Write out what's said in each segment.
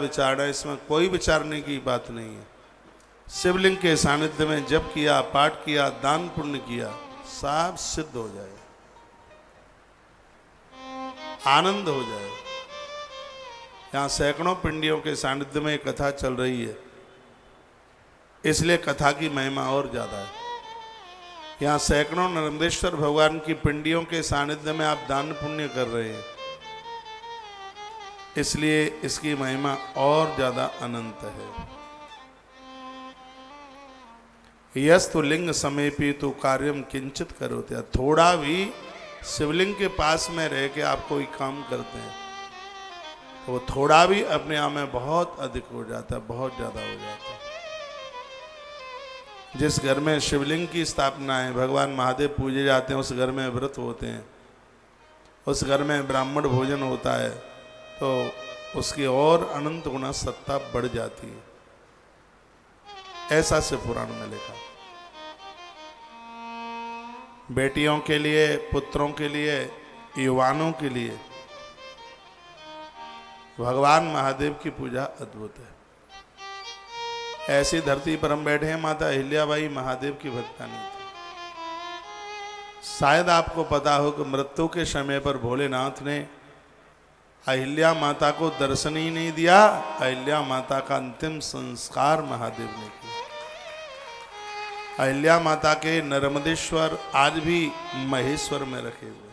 विचारना, इसमें कोई विचारने की बात नहीं है। शिवलिंग के सानिध्य में जप किया, पाठ किया, दान पुण्य किया, सब सिद्ध हो जाए, आनंद हो जाए। यहाँ सैकड़ों पिंडियों के सानिध्य में कथा चल रही है, इसलिए कथा की महिमा और ज्यादा है। यहाँ सैकड़ों नर्मदेश्वर भगवान की पिंडियों के सानिध्य में आप दान पुण्य कर रहे हैं, इसलिए इसकी महिमा और ज्यादा अनंत है। यस्तु लिंग समेपी तो कार्यम किंचित करोते। थोड़ा भी शिवलिंग के पास में रह के आप कोई काम करते हैं तो वो थोड़ा भी अपने आप में बहुत अधिक हो जाता है, बहुत ज्यादा हो जाता है। जिस घर में शिवलिंग की स्थापना है, भगवान महादेव पूजे जाते हैं, उस घर में व्रत होते हैं, उस घर में ब्राह्मण भोजन होता है, तो उसकी और अनंत गुना सत्ता बढ़ जाती है। ऐसा से पुराण में लिखा। बेटियों के लिए, पुत्रों के लिए, युवानों के लिए भगवान महादेव की पूजा अद्भुत है। ऐसी धरती पर हम बैठे हैं, माता अहिल्याबाई महादेव की भक्तानी थी। शायद आपको पता हो कि मृत्यु के समय पर भोलेनाथ ने अहिल्या माता को दर्शन ही नहीं दिया, अहिल्या माता का अंतिम संस्कार महादेव ने किया। अहिल्या माता के नर्मदेश्वर आज भी महेश्वर में रखे हुए,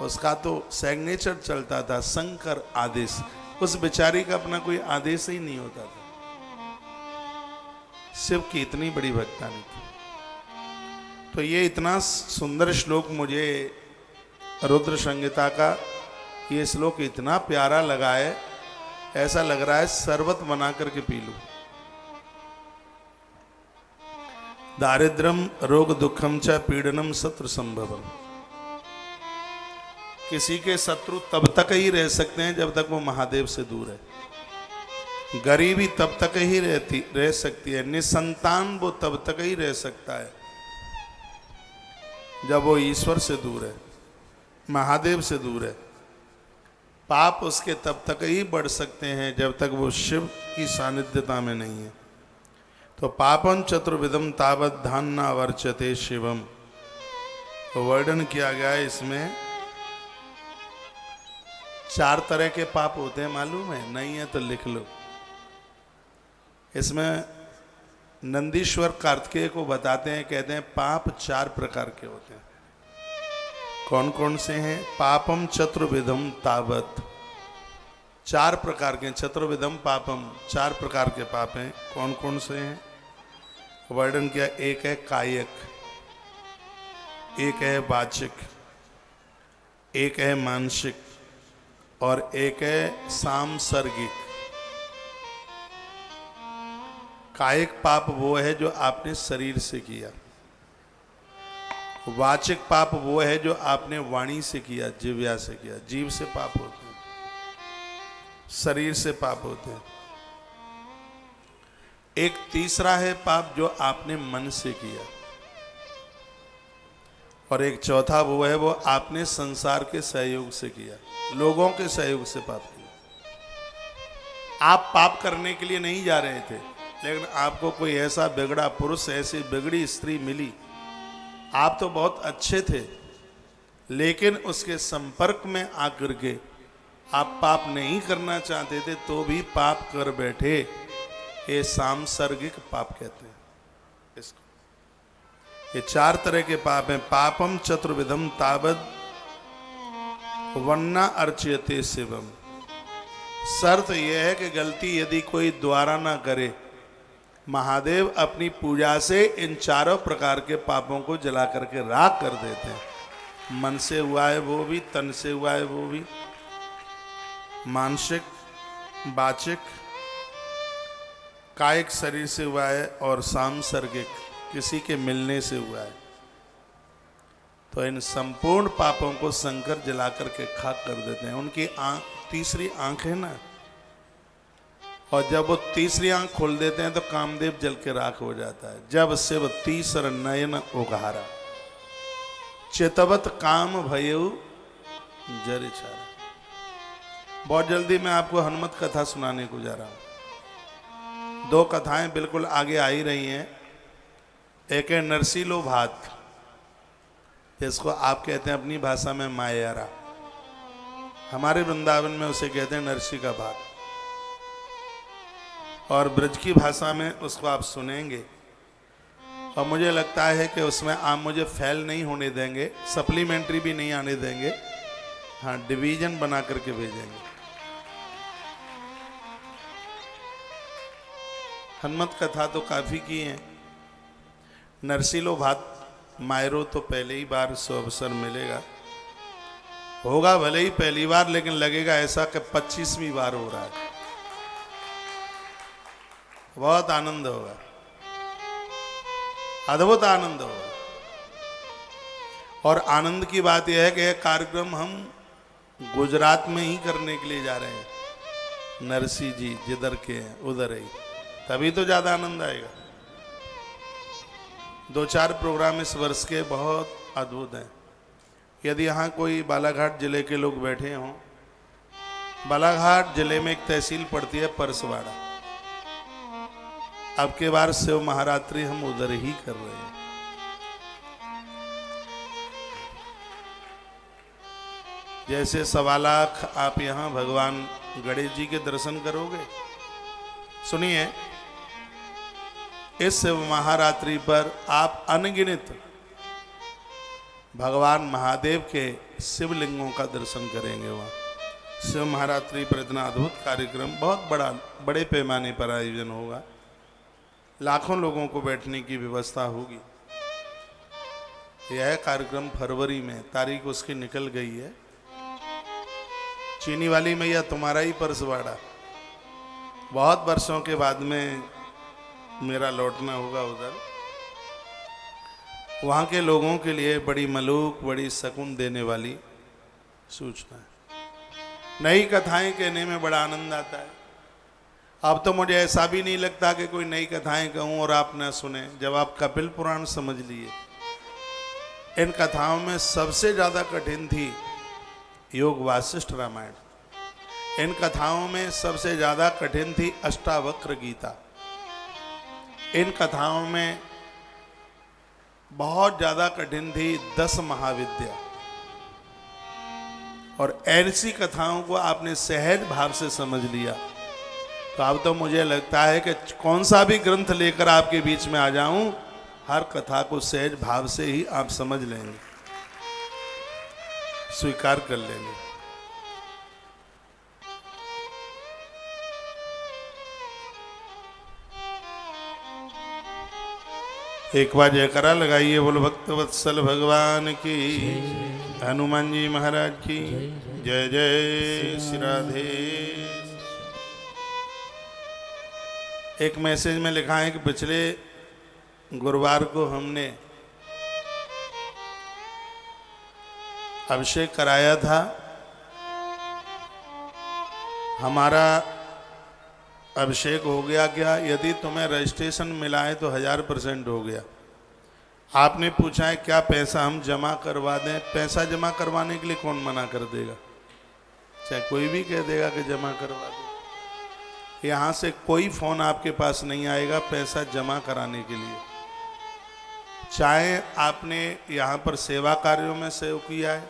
उसका तो सिग्नेचर चलता था, शंकर आदेश। उस बेचारी का अपना कोई आदेश ही नहीं होता था। शिव की इतनी बड़ी भक्तानी थी। तो ये इतना सुंदर श्लोक मुझे रुद्र संहिता का ये श्लोक इतना प्यारा लगा है, ऐसा लग रहा है शरबत बना करके पी लूं। दारिद्रम रोग दुखम च पीड़नम शत्रु संभवम। किसी के शत्रु तब तक ही रह सकते हैं जब तक वो महादेव से दूर है। गरीबी तब तक ही रह सकती है, निसंतान वो तब तक ही रह सकता है जब वो ईश्वर से दूर है, महादेव से दूर है। पाप उसके तब तक ही बढ़ सकते हैं जब तक वो शिव की सानिध्यता में नहीं है। तो पापम चतुर्विधम तावत धान्ना वर्चते शिवम, तो वर्णन किया गया है इसमें। 4 तरह के पाप होते हैं, मालूम है? नहीं है तो लिख लो। इसमें नंदीश्वर कार्तिकेय को बताते हैं, कहते हैं पाप 4 प्रकार के होते हैं। कौन कौन से हैं? पापम चतुर्विधम तावत, 4 प्रकार के। चतुर्विधम पापम, 4 प्रकार के पाप हैं। कौन कौन से हैं? वर्णन किया। एक है कायिक, एक है वाचिक, एक है मानसिक और एक है सांसर्गिक। कायिक पाप वो है जो आपने शरीर से किया, वाचिक पाप वो है जो आपने वाणी से किया, जिह्वा से किया। जीव से पाप होते हैं, शरीर से पाप होते हैं। एक तीसरा है पाप जो आपने मन से किया, और एक चौथा वो है वो आपने संसार के सहयोग से किया, लोगों के सहयोग से पाप किया। आप पाप करने के लिए नहीं जा रहे थे, लेकिन आपको कोई ऐसा बिगड़ा पुरुष, ऐसी बिगड़ी स्त्री मिली, आप तो बहुत अच्छे थे, लेकिन उसके संपर्क में आकर के आप पाप नहीं करना चाहते थे तो भी पाप कर बैठे। ये सांसर्गिक पाप कहते हैं इसको। ये 4 तरह के पाप हैं। पापम चतुर्विधम तावद वन्ना अर्च्यते शिवम। शर्त यह है कि गलती यदि कोई द्वारा ना करे, महादेव अपनी पूजा से इन 4 प्रकार के पापों को जला करके राख कर देते हैं। मन से हुआ है वो भी, तन से हुआ है वो भी, मानसिक, वाचिक, कायिक शरीर से हुआ है, और सांसर्गिक किसी के मिलने से हुआ है। तो इन संपूर्ण पापों को शंकर जला करके खाक कर देते हैं। उनकी तीसरी आंख है ना, और जब वो तीसरी आंख खोल देते हैं तो कामदेव जल के राख हो जाता है। जब शिव तीसर नयन उघारा, चितवत काम भयउ जर छारा। बहुत जल्दी मैं आपको हनुमत कथा सुनाने को जा रहा हूँ। 2 कथाएं बिल्कुल आगे आ ही रही हैं। एक है नरसीलो भात, जिसको आप कहते हैं अपनी भाषा में मायारा, हमारे वृंदावन में उसे कहते हैं नरसी का भात, और ब्रज की भाषा में उसको आप सुनेंगे। और मुझे लगता है कि उसमें आप मुझे फेल नहीं होने देंगे, सप्लीमेंट्री भी नहीं आने देंगे, हाँ डिवीजन बना करके भेजेंगे। हनुमत कथा तो काफ़ी की है, नरसीलो भात मायरो तो पहले ही बार सो अवसर मिलेगा, होगा भले ही पहली बार, लेकिन लगेगा ऐसा कि 25वीं बार हो रहा है। बहुत आनंद होगा, अद्भुत आनंद होगा। और आनंद की बात यह है कि यह कार्यक्रम हम गुजरात में ही करने के लिए जा रहे हैं। नरसी जी जिधर के हैं उधर ही, तभी तो ज़्यादा आनंद आएगा। 2-4 प्रोग्राम इस वर्ष के बहुत अद्भुत हैं। यदि यहाँ कोई बालाघाट जिले के लोग बैठे हों, बालाघाट जिले में एक तहसील पड़ती है परसवाड़ा, अब के बार शिव महारात्रि हम उधर ही कर रहे हैं। जैसे 1.25 लाख आप यहाँ भगवान गणेश जी के दर्शन करोगे। सुनिए, इस शिव महारात्रि पर आप अनगिनत भगवान महादेव के शिवलिंगों का दर्शन करेंगे। वहाँ शिव महारात्रि पर इतना अद्भुत कार्यक्रम, बहुत बड़े पैमाने पर आयोजन होगा, लाखों लोगों को बैठने की व्यवस्था होगी। यह कार्यक्रम फरवरी में, तारीख उसकी निकल गई है। चीनी वाली मैया तुम्हारा ही परसवाड़ा, बहुत वर्षों के बाद में मेरा लौटना होगा उधर। वहाँ के लोगों के लिए बड़ी मलूक, बड़ी सुकून देने वाली सूचना है। नई कथाएं कहने में बड़ा आनंद आता है। अब तो मुझे ऐसा भी नहीं लगता कि कोई नई कथाएं कहूँ और आप न सुने। जब आप कपिल पुराण समझ लिए, इन कथाओं में सबसे ज़्यादा कठिन थी योग वासिष्ठ रामायण। इन कथाओं में सबसे ज़्यादा कठिन थी अष्टावक्र गीता। इन कथाओं में बहुत ज़्यादा कठिन थी 10 महाविद्या। और ऐसी कथाओं को आपने सहज भाव से समझ लिया तो अब तो मुझे लगता है कि कौन सा भी ग्रंथ लेकर आपके बीच में आ जाऊं, हर कथा को सहज भाव से ही आप समझ लेंगे, स्वीकार कर लेंगे। एक बार जयकारा लगाइए, बोलो भक्त वत्सल भगवान की, हनुमान जी महाराज की जय जय श्री राधे। एक मैसेज में लिखा है कि पिछले गुरुवार को हमने अभिषेक कराया था। हमारा अभिषेक हो गया क्या? यदि तुम्हें रजिस्ट्रेशन मिला है तो 1000% हो गया। आपने पूछा है क्या पैसा हम जमा करवा दें? पैसा जमा करवाने के लिए कौन मना कर देगा? चाहे कोई भी कह देगा कि जमा करवा दो, यहाँ से कोई फ़ोन आपके पास नहीं आएगा पैसा जमा कराने के लिए। चाहे आपने यहाँ पर सेवा कार्यों में सहयोग किया है,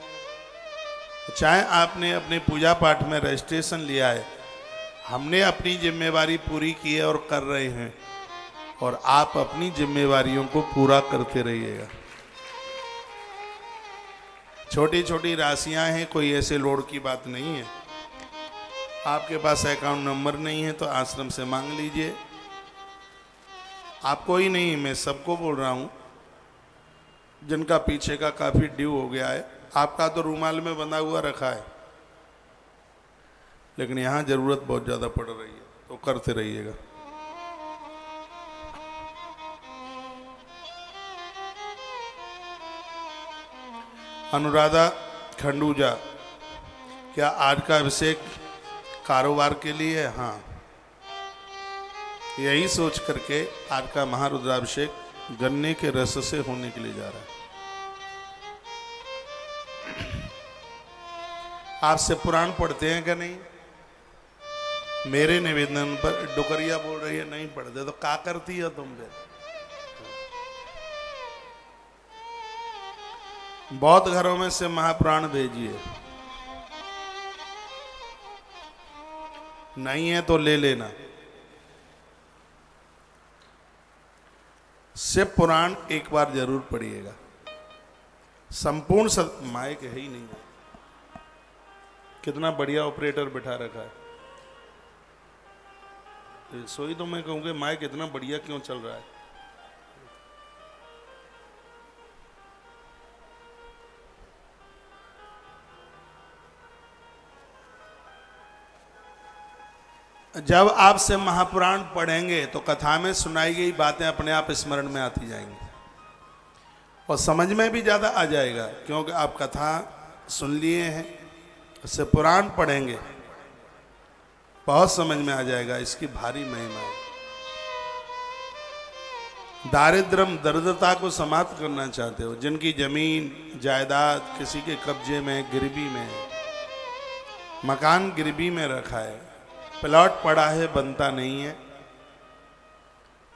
चाहे आपने अपने पूजा पाठ में रजिस्ट्रेशन लिया है, हमने अपनी जिम्मेवारी पूरी की है और कर रहे हैं, और आप अपनी जिम्मेवारियों को पूरा करते रहिएगा। छोटी छोटी राशियां हैं, कोई ऐसे लोड की बात नहीं है। आपके पास अकाउंट नंबर नहीं है तो आश्रम से मांग लीजिए। आपको ही नहीं, मैं सबको बोल रहा हूँ जिनका पीछे का काफ़ी ड्यू हो गया है। आपका तो रूमाल में बंधा हुआ रखा है, लेकिन यहाँ ज़रूरत बहुत ज़्यादा पड़ रही है, तो करते रहिएगा। अनुराधा खंडूजा, क्या आज का अभिषेक कारोबार के लिए है? हाँ, यही सोच करके आज का महारुद्राभिषेक गन्ने के रस से होने के लिए जा रहा है। आप से पुराण पढ़ते हैं क्या? नहीं। मेरे निवेदन पर डुकरिया बोल रही है नहीं पढ़ते तो क्या करती हो तुम फिर? बहुत घरों में से महापुराण भेजिए, नहीं है तो ले लेना। शिव पुराण एक बार जरूर पढ़िएगा। संपूर्ण माइक है ही नहीं, कितना बढ़िया ऑपरेटर बिठा रखा है। सोई तो मैं कहूँगा माइक इतना बढ़िया क्यों चल रहा है। जब आपसे महापुराण पढ़ेंगे तो कथा में सुनाई गई बातें अपने आप स्मरण में आती जाएंगी और समझ में भी ज़्यादा आ जाएगा, क्योंकि आप कथा सुन लिए हैं, उससे पुराण पढ़ेंगे बहुत समझ में आ जाएगा इसकी भारी महिमा है। दारिद्र्यम दरिद्रता को समाप्त करना चाहते हो, जिनकी जमीन जायदाद किसी के कब्जे में गिरवी में है, मकान गिरवी में रखा है, प्लॉट पड़ा है बनता नहीं है,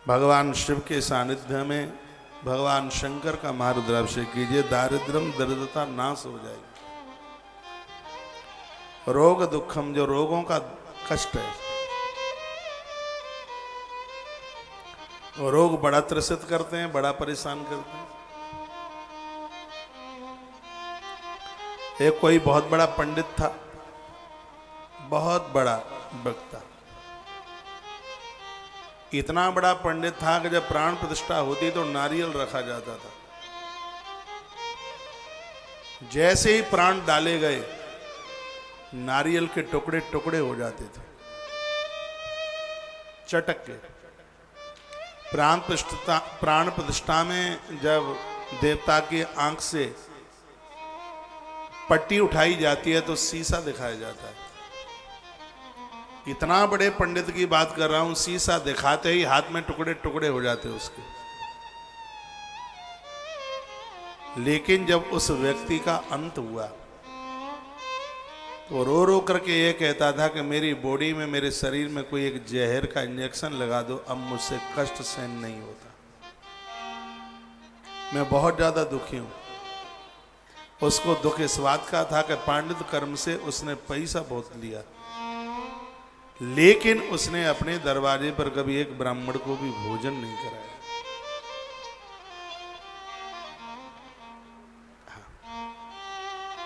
भगवान शिव के सानिध्य में भगवान शंकर का महारुद्राभिषेक कीजिए, दारिद्र्यम दरिद्रता नाश हो जाएगी। रोग दुखम जो रोगों का कष्ट है, वो रोग बड़ा त्रसित करते हैं, बड़ा परेशान करते हैं। एक कोई बहुत बड़ा पंडित था, बहुत बड़ा वक्ता, इतना बड़ा पंडित था कि जब प्राण प्रतिष्ठा होती तो नारियल रखा जाता था। जैसे ही प्राण डाले गए नारियल के टुकड़े टुकड़े हो जाते थे, चटक के। प्राण प्रतिष्ठा में जब देवता की आंख से पट्टी उठाई जाती है तो शीशा दिखाया जाता है। इतना बड़े पंडित की बात कर रहा हूं, शीशा दिखाते ही हाथ में टुकड़े टुकड़े हो जाते उसके। लेकिन जब उस व्यक्ति का अंत हुआ तो रो रो करके ये कहता था कि मेरी बॉडी में, मेरे शरीर में कोई एक जहर का इंजेक्शन लगा दो, अब मुझसे कष्ट सहन नहीं होता, मैं बहुत ज्यादा दुखी हूं। उसको दुख इस बात का था कि पांडित कर्म से उसने पैसा बहुत लिया, लेकिन उसने अपने दरवाजे पर कभी एक ब्राह्मण को भी भोजन नहीं कराया।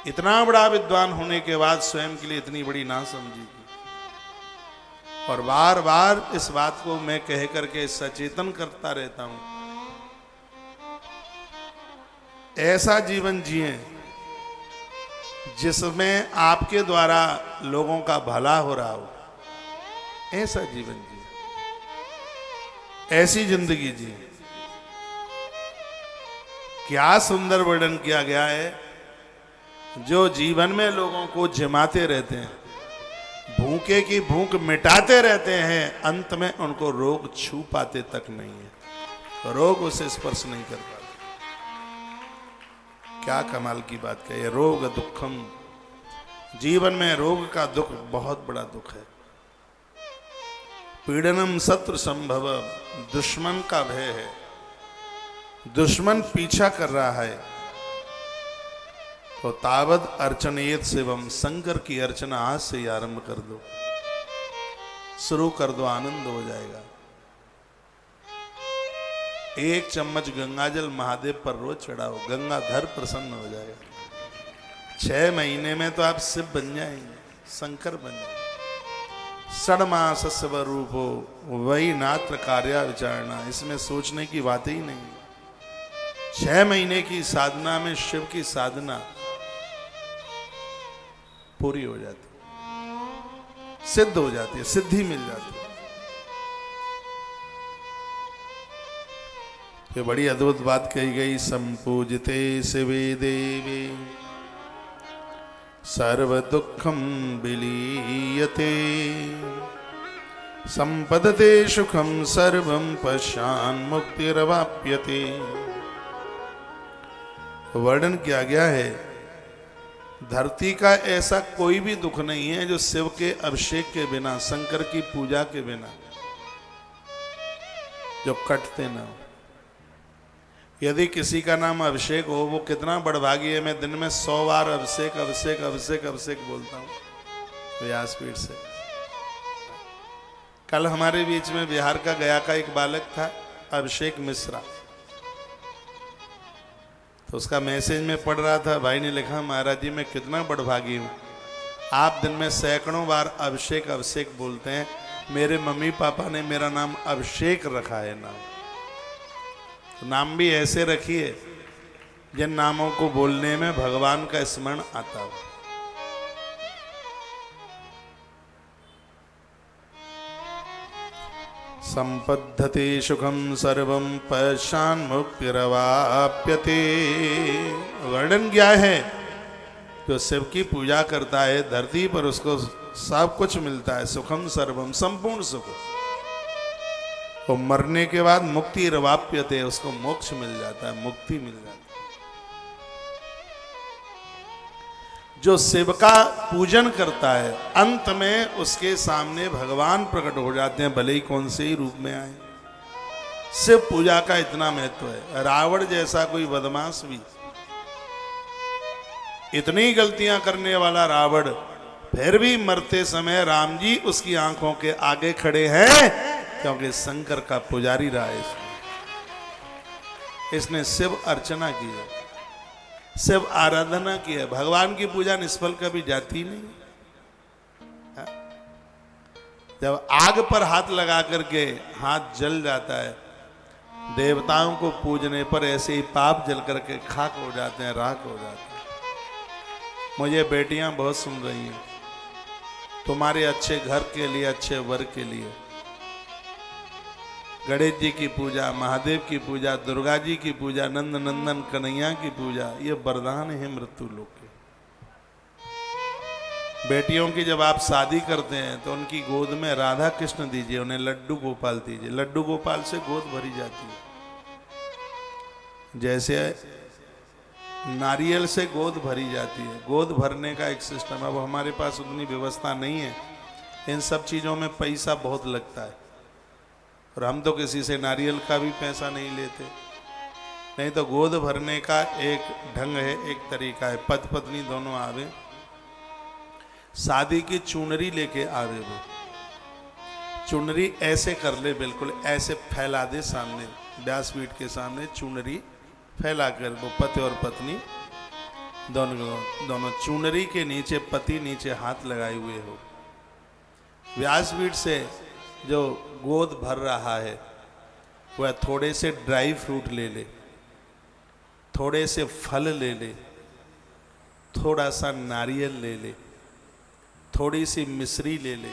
इतना बड़ा विद्वान होने के बाद स्वयं के लिए इतनी बड़ी नासमझी की। और बार बार इस बात को मैं कह करके सचेतन करता रहता हूं, ऐसा जीवन जिए जिसमें आपके द्वारा लोगों का भला हो रहा हो, ऐसा जीवन जिए, ऐसी जिंदगी जिए। क्या सुंदर वर्णन किया गया है। जो जीवन में लोगों को जिमाते रहते हैं, भूखे की भूख मिटाते रहते हैं, अंत में उनको रोग छू पाते तक नहीं है, रोग उसे स्पर्श नहीं कर पाते। क्या कमाल की बात कही है। रोग दुखम, जीवन में रोग का दुख बहुत बड़ा दुख है। पीड़नम शत्रु संभव, दुश्मन का भय है, दुश्मन पीछा कर रहा है, तो तावद अर्चनेत शिवम, शंकर की अर्चना आज से ही आरंभ कर दो, शुरू कर दो, आनंद हो जाएगा। एक चम्मच गंगाजल महादेव पर रोज चढ़ाओ, गंगाधर प्रसन्न हो जाएगा। 6 महीने में तो आप शिव बन जाएंगे, शंकर बन जाएंगे। षड्मास स्वरूपो वही नात्र कार्या विचारणा, इसमें सोचने की बात ही नहीं। 6 महीने की साधना में शिव की साधना पूरी हो जाती, सिद्ध हो जाती है, सिद्धि मिल जाती है। ये बड़ी अद्भुत बात कही गई। संपूजिते शिवे देवी सर्व दुखम विलीयते, संपदते सुखम सर्वं पश्चान् मुक्तिरवाप्यते। वर्णन किया गया है धरती का ऐसा कोई भी दुख नहीं है जो शिव के अभिषेक के बिना, शंकर की पूजा के बिना जो कटते ना हो। यदि किसी का नाम अभिषेक हो, वो कितना बड़भागी है। मैं दिन में 100 बार अभिषेक अभिषेक अभिषेक अभिषेक बोलता हूँ व्यासपीठ से। कल हमारे बीच में बिहार का गया का एक बालक था, अभिषेक मिश्रा, तो उसका मैसेज में पढ़ रहा था, भाई ने लिखा, महाराज जी मैं कितना बड़भागी हूँ, आप दिन में सैकड़ों बार अभिषेक अभिषेक बोलते हैं। मेरे मम्मी पापा ने मेरा नाम अभिषेक रखा है नाम, तो नाम भी ऐसे रखिए जिन नामों को बोलने में भगवान का स्मरण आता हो। संपद्धते सुखम सर्वम पश्चान मुक्तिरवाप्यते। वर्णन क्या है? जो शिव की पूजा करता है धरती पर उसको सब कुछ मिलता है, सुखम सर्वम, संपूर्ण सुख। तो मरने के बाद मुक्तिरवाप्यते, उसको मोक्ष मिल जाता है, मुक्ति मिल जाती है। जो शिव का पूजन करता है अंत में उसके सामने भगवान प्रकट हो जाते हैं, भले ही कौन से ही रूप में आए। शिव पूजा का इतना महत्व है। रावण जैसा कोई बदमाश भी, इतनी गलतियां करने वाला रावण, फिर भी मरते समय राम जी उसकी आंखों के आगे खड़े हैं, क्योंकि शंकर का पुजारी रहा है। इसने शिव अर्चना की है, शिव आराधना की है। भगवान की पूजा निष्फल कभी जाती नहीं। जब आग पर हाथ लगा करके हाथ जल जाता है, देवताओं को पूजने पर ऐसे ही पाप जल करके खाक हो जाते हैं, राख हो जाते हैं। मुझे बेटियां बहुत सुन रही हैं, तुम्हारे अच्छे घर के लिए, अच्छे वर के लिए गणेश जी की पूजा, महादेव की पूजा, दुर्गा जी की पूजा, नंद नंदन कन्हैया की पूजा, ये वरदान है मृत्यु लोक के। बेटियों की जब आप शादी करते हैं तो उनकी गोद में राधा कृष्ण दीजिए, उन्हें लड्डू गोपाल दीजिए। लड्डू गोपाल से गोद भरी जाती है। जैसे नारियल से गोद भरी जाती है, गोद भरने का एक सिस्टम। अब हमारे पास उतनी व्यवस्था नहीं है, इन सब चीज़ों में पैसा बहुत लगता है, और हम तो किसी से नारियल का भी पैसा नहीं लेते। नहीं तो गोद भरने का एक ढंग है, एक तरीका है। पति पत्नी दोनों आवे, शादी की चुनरी लेके आवे, वो चुनरी ऐसे कर ले, बिल्कुल ऐसे फैला दे सामने, व्यासपीठ के सामने चुनरी फैला कर, वो पति और पत्नी दोनों चुनरी के नीचे, पति नीचे हाथ लगाए हुए हो। व्यासपीठ से जो गोद भर रहा है वह थोड़े से ड्राई फ्रूट ले ले, थोड़े से फल ले ले, थोड़ा सा नारियल ले ले, थोड़ी सी मिश्री ले ले,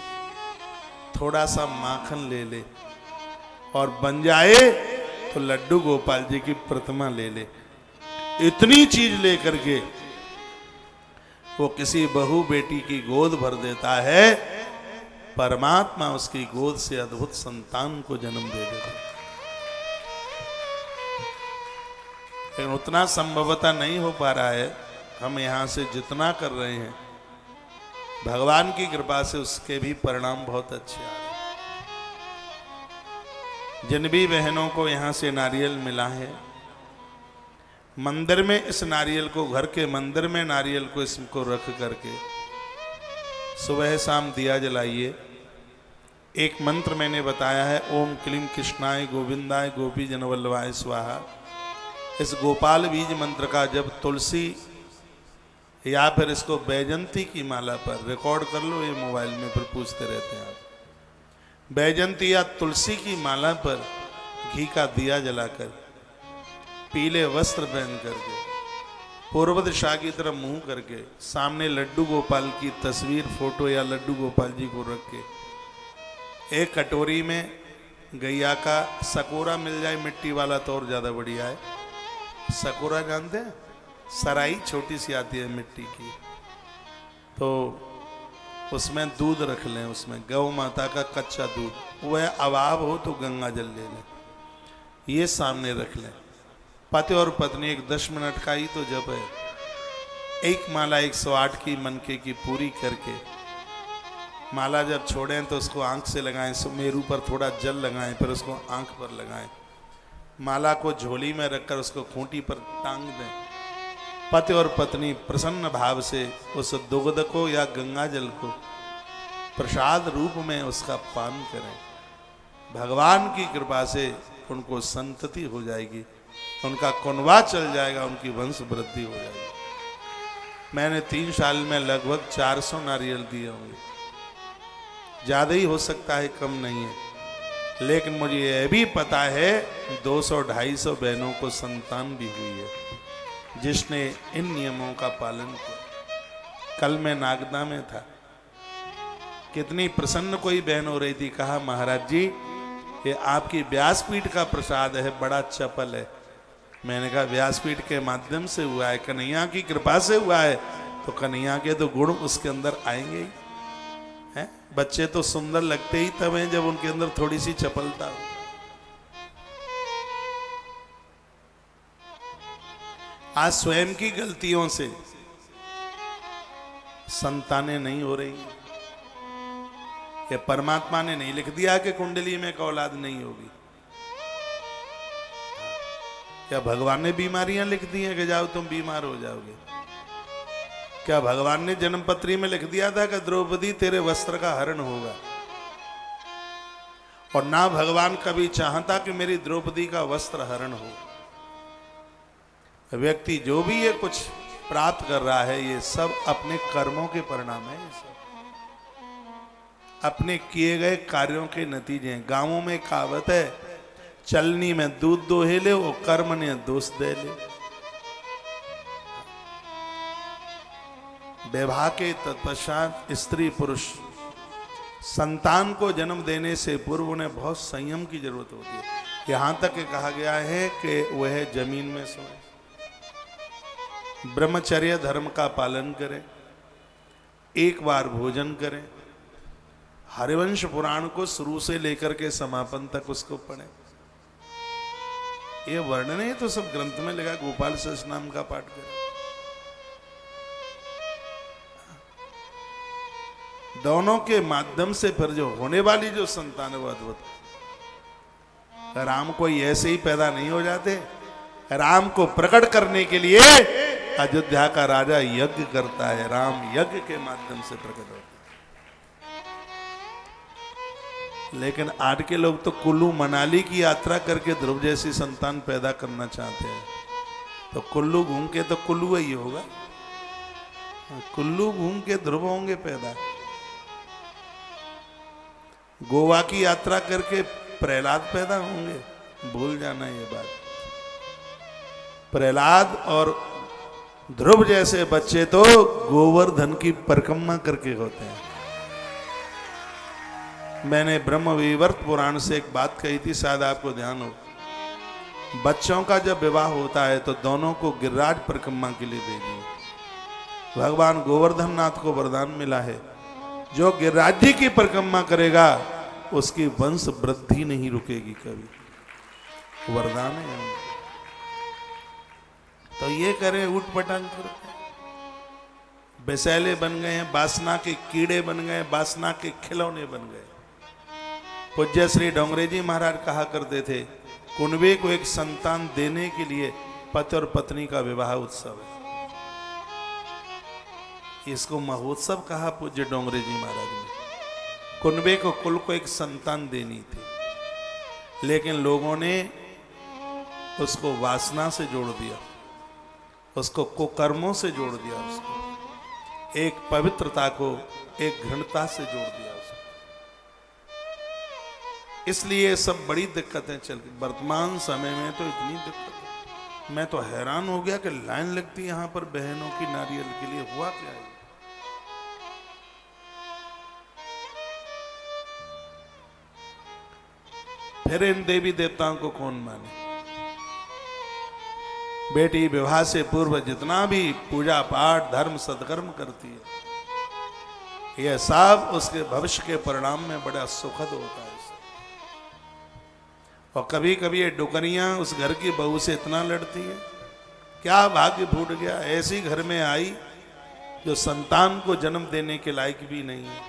थोड़ा सा माखन ले ले, और बन जाए तो लड्डू गोपाल जी की प्रतिमा ले ले। इतनी चीज लेकर के वो किसी बहू बेटी की गोद भर देता है, परमात्मा उसकी गोद से अद्भुत संतान को जन्म दे देता। लेकिन उतना संभवतः नहीं हो पा रहा है। हम यहां से जितना कर रहे हैं, भगवान की कृपा से उसके भी परिणाम बहुत अच्छे आ रहे हैं। जिन भी बहनों को यहां से नारियल मिला है, मंदिर में इस नारियल को, घर के मंदिर में नारियल को इसको रख करके सुबह शाम दिया जलाइए। एक मंत्र मैंने बताया है, ओम क्लीम कृष्णाय गोविंदाय गोपी जनवल्लभाय स्वाहा। इस गोपाल बीज मंत्र का जब तुलसी या फिर इसको बैजंती की माला पर, रिकॉर्ड कर लो ये मोबाइल में, फिर पूछते रहते हैं आप, बैजंती या तुलसी की माला पर घी का दिया जलाकर, पीले वस्त्र पहन करके, पूर्व दिशा की तरफ मुंह करके, सामने लड्डू गोपाल की तस्वीर, फोटो या लड्डू गोपाल जी को रख के, एक कटोरी में गैया का सकोरा मिल जाए मिट्टी वाला तो और ज़्यादा बढ़िया है। सकोरा जानते हैं? सराई छोटी सी आती है मिट्टी की, तो उसमें दूध रख लें, उसमें गौ माता का कच्चा दूध, वह अभाव हो तो गंगा जल ले लें, ये सामने रख लें। पति और पत्नी एक 10 मिनट का ही तो जप है, एक माला 108 की मनके की पूरी करके माला जब छोड़ें तो उसको आंख से लगाएं, सुमेरु पर थोड़ा जल लगाएं, फिर उसको आंख पर लगाएं। माला को झोली में रखकर उसको खूंटी पर टांग दें। पति और पत्नी प्रसन्न भाव से उस दुग्ध को या गंगा जल को प्रसाद रूप में उसका पान करें। भगवान की कृपा से उनको संतति हो जाएगी, उनका कुनवा चल जाएगा, उनकी वंश वृद्धि हो जाएगी। मैंने 3 साल में लगभग 400 नारियल दिए होंगे, ज़्यादा ही हो सकता है, कम नहीं है। लेकिन मुझे यह भी पता है 200-250 बहनों को संतान भी हुई है जिसने इन नियमों का पालन किया। कल मैं नागदा में था, कितनी प्रसन्न कोई बहन हो रही थी। कहा महाराज जी ये आपकी व्यासपीठ का प्रसाद है, बड़ा चपल है। मैंने कहा व्यासपीठ के माध्यम से हुआ है, कन्हैया की कृपा से हुआ है, तो कन्हैया के तो गुण उसके अंदर आएंगे ही हैं। बच्चे तो सुंदर लगते ही तब हैं जब उनके अंदर थोड़ी सी चपलता हो। आज स्वयं की गलतियों से संतानें नहीं हो रही। ये परमात्मा ने नहीं लिख दिया कि कुंडली में एक औलाद नहीं होगी। क्या भगवान ने बीमारियां लिख दी हैं कि जाओ तुम बीमार हो जाओगे? क्या भगवान ने जन्मपत्री में लिख दिया था कि द्रौपदी तेरे वस्त्र का हरण होगा? और ना भगवान कभी चाहता कि मेरी द्रौपदी का वस्त्र हरण हो। व्यक्ति जो भी ये कुछ प्राप्त कर रहा है, ये सब अपने कर्मों के परिणाम है, ये सब अपने किए गए कार्यों के नतीजे हैं। गांवों में कहावत है, चलनी में दूध दोहे ले, वो कर्म ने दोष दे ले। विवाह के तत्पश्चात स्त्री पुरुष संतान को जन्म देने से पूर्व उन्हें बहुत संयम की जरूरत होती है। यहां तक कहा गया है कि वह जमीन में सोए, ब्रह्मचर्य धर्म का पालन करें, एक बार भोजन करें, हरिवंश पुराण को शुरू से लेकर के समापन तक उसको पढ़ें। ये वर्णन है तो सब ग्रंथ में लगा। गोपाल सहस्रनाम का पाठ करें। दोनों के माध्यम से फिर जो होने वाली जो संतान है वो अद्भुत। राम कोई ऐसे ही पैदा नहीं हो जाते। राम को प्रकट करने के लिए अयोध्या का राजा यज्ञ करता है, राम यज्ञ के माध्यम से प्रकट होता है। लेकिन आज के लोग तो कुल्लू मनाली की यात्रा करके ध्रुव जैसी संतान पैदा करना चाहते हैं। तो कुल्लू घूम के तो कुल्लू ही होगा, कुल्लू घूम के ध्रुव होंगे पैदा। गोवा की यात्रा करके प्रहलाद पैदा होंगे, भूल जाना ये बात। प्रहलाद और ध्रुव जैसे बच्चे तो गोवर्धन की परिक्रमा करके होते हैं। मैंने ब्रह्म विवर्त पुराण से एक बात कही थी, शायद आपको ध्यान हो। बच्चों का जब विवाह होता है तो दोनों को गिरिराज परिक्रमा के लिए भेजिए। भगवान गोवर्धन नाथ को वरदान मिला है, जो गिरिराज जी की परिक्रमा करेगा उसकी वंश वृद्धि नहीं रुकेगी कभी। वरदान है। तो ये करें, उठ पटांग करते, बेसैले बन गए हैं, वासना के कीड़े बन गए, वासना के खिलौने बन गए। पूज्य श्री डोंगरे जी महाराज कहा करते थे, कुनबे को एक संतान देने के लिए पति और पत्नी का विवाह उत्सव है। इसको महोत्सव कहा पूज्य डोंगरे जी महाराज ने। कुनबे को कुल को एक संतान देनी थी, लेकिन लोगों ने उसको वासना से जोड़ दिया, उसको कुकर्मों से जोड़ दिया, उसको एक पवित्रता को एक घृणता से जोड़ दिया उसको। इसलिए सब बड़ी दिक्कतें चल गई वर्तमान समय में। तो इतनी दिक्कत, मैं तो हैरान हो गया कि लाइन लगती है यहां पर बहनों की नारियल के लिए। हुआ क्या है? फिर इन देवी देवताओं को कौन माने? बेटी विवाह से पूर्व जितना भी पूजा पाठ धर्म सत्कर्म करती है, यह सब उसके भविष्य के परिणाम में बड़ा सुखद होता है। और कभी कभी ये डुकरियां उस घर की बहू से इतना लड़ती है, क्या भाग्य फूट गया, ऐसी घर में आई जो संतान को जन्म देने के लायक भी नहीं है।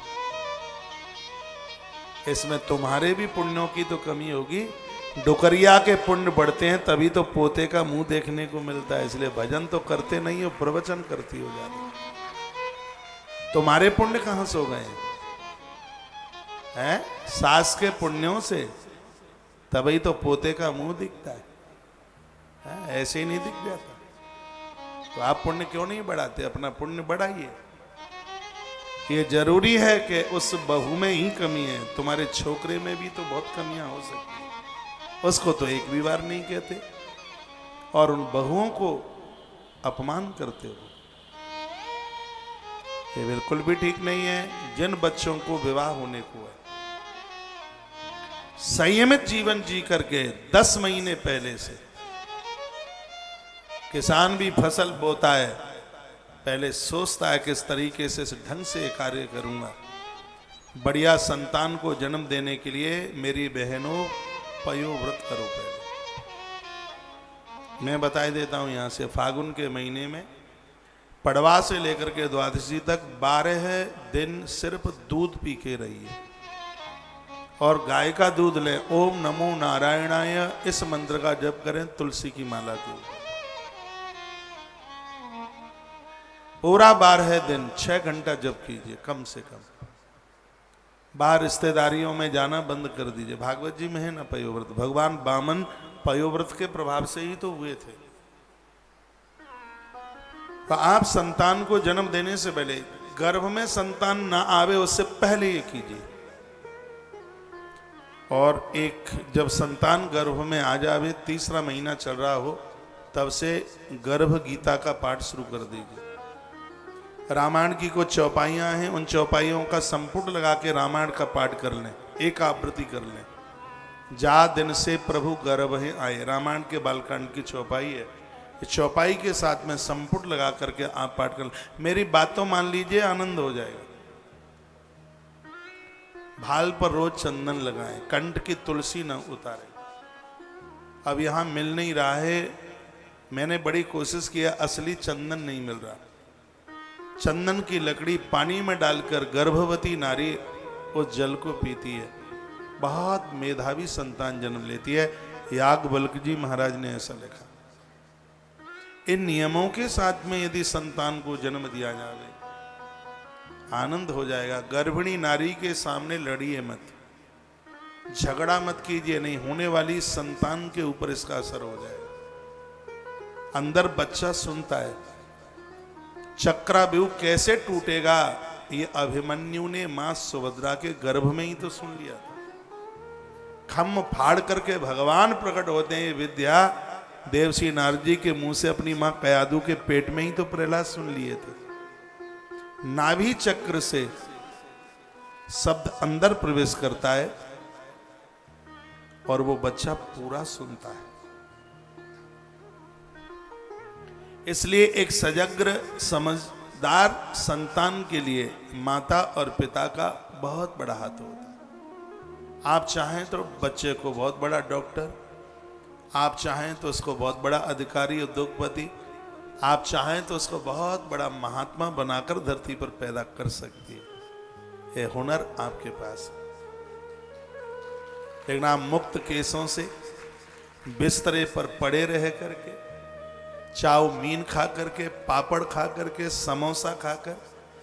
इसमें तुम्हारे भी पुण्यों की तो कमी होगी। डुकरिया के पुण्य बढ़ते हैं तभी तो पोते का मुंह देखने को मिलता है, इसलिए भजन तो करते नहीं हो, प्रवचन करती हो जाते। तुम्हारे पुण्य कहां सो गए हैं? सास के पुण्यों से तभी तो पोते का मुंह दिखता है, ऐसे ही नहीं दिख जाता। तो आप पुण्य क्यों नहीं बढ़ाते? अपना पुण्य बढ़ाइए। ये जरूरी है कि उस बहू में ही कमी है, तुम्हारे छोकरे में भी तो बहुत कमियां हो सकती हैं, उसको तो एक भी बार नहीं कहते और उन बहुओं को अपमान करते हो। ये बिल्कुल भी ठीक नहीं है। जिन बच्चों को विवाह होने को है, संयमित जीवन जी करके 10 महीने पहले से किसान भी फसल बोता है, पहले सोचता है किस तरीके से ढंग से कार्य करूंगा। बढ़िया संतान को जन्म देने के लिए मेरी बहनों पयोव्रत करो। पहले मैं बताई देता हूं यहां से, फागुन के महीने में पड़वा से लेकर के द्वादशी तक 12 दिन सिर्फ दूध पी के रहिए और गाय का दूध लें। ओम नमो नारायणाय इस मंत्र का जप करें तुलसी की माला के ऊपर। पूरा 12 दिन 6 घंटा जप कीजिए कम से कम। बाहर रिश्तेदारियों में जाना बंद कर दीजिए। भागवत जी में है ना पयोव्रत, भगवान वामन पयोव्रत के प्रभाव से ही तो हुए थे। तो आप संतान को जन्म देने से पहले, गर्भ में संतान ना आवे उससे पहले ये कीजिए। और एक जब संतान गर्भ में आ जावे, तीसरा महीना चल रहा हो, तब से गर्भ गीता का पाठ शुरू कर दीजिए। रामायण की कुछ चौपाइयाँ हैं, उन चौपाइयों का संपुट लगा के रामायण का पाठ कर लें, एक आवृत्ति कर लें। जा दिन से प्रभु गर्भ है आए, रामायण के बालकांड की चौपाई है। इस चौपाई के साथ में संपुट लगा करके आप पाठ कर लें। मेरी बात तो मान लीजिए, आनंद हो जाएगा। भाल पर रोज चंदन लगाएं, कंठ की तुलसी न उतारें। अब यहां मिल नहीं रहा है, मैंने बड़ी कोशिश किया, असली चंदन नहीं मिल रहा। चंदन की लकड़ी पानी में डालकर गर्भवती नारी उस जल को पीती है, बहुत मेधावी संतान जन्म लेती है। याज्ञवल्क्य जी महाराज ने ऐसा लिखा। इन नियमों के साथ में यदि संतान को जन्म दिया जाए, आनंद हो जाएगा। गर्भिणी नारी के सामने लड़िए मत, झगड़ा मत कीजिए, नहीं होने वाली संतान के ऊपर इसका असर हो जाएगा। अंदर बच्चा सुनता है, चक्रव्यूह कैसे टूटेगा ये अभिमन्यु ने मां सुभद्रा के गर्भ में ही तो सुन लिया था। खम्भ फाड़ करके भगवान प्रकट होते हैं, विद्या देवसी नारद जी के मुंह से अपनी मां कयादू के पेट में ही तो प्रहलाद सुन लिए थे। नाभि चक्र से शब्द अंदर प्रवेश करता है और वो बच्चा पूरा सुनता है। इसलिए एक सजग्र समझदार संतान के लिए माता और पिता का बहुत बड़ा हाथ होता है। आप चाहें तो बच्चे को बहुत बड़ा डॉक्टर, आप चाहें तो उसको बहुत बड़ा अधिकारी उद्योगपति, आप चाहें तो उसको बहुत बड़ा महात्मा बनाकर धरती पर पैदा कर सकती है। ये हुनर आपके पास है। लेकिन आप मुक्त केसों से बिस्तरे पर पड़े रह करके, चाउमीन खा करके, पापड़ खा करके, समोसा खाकर,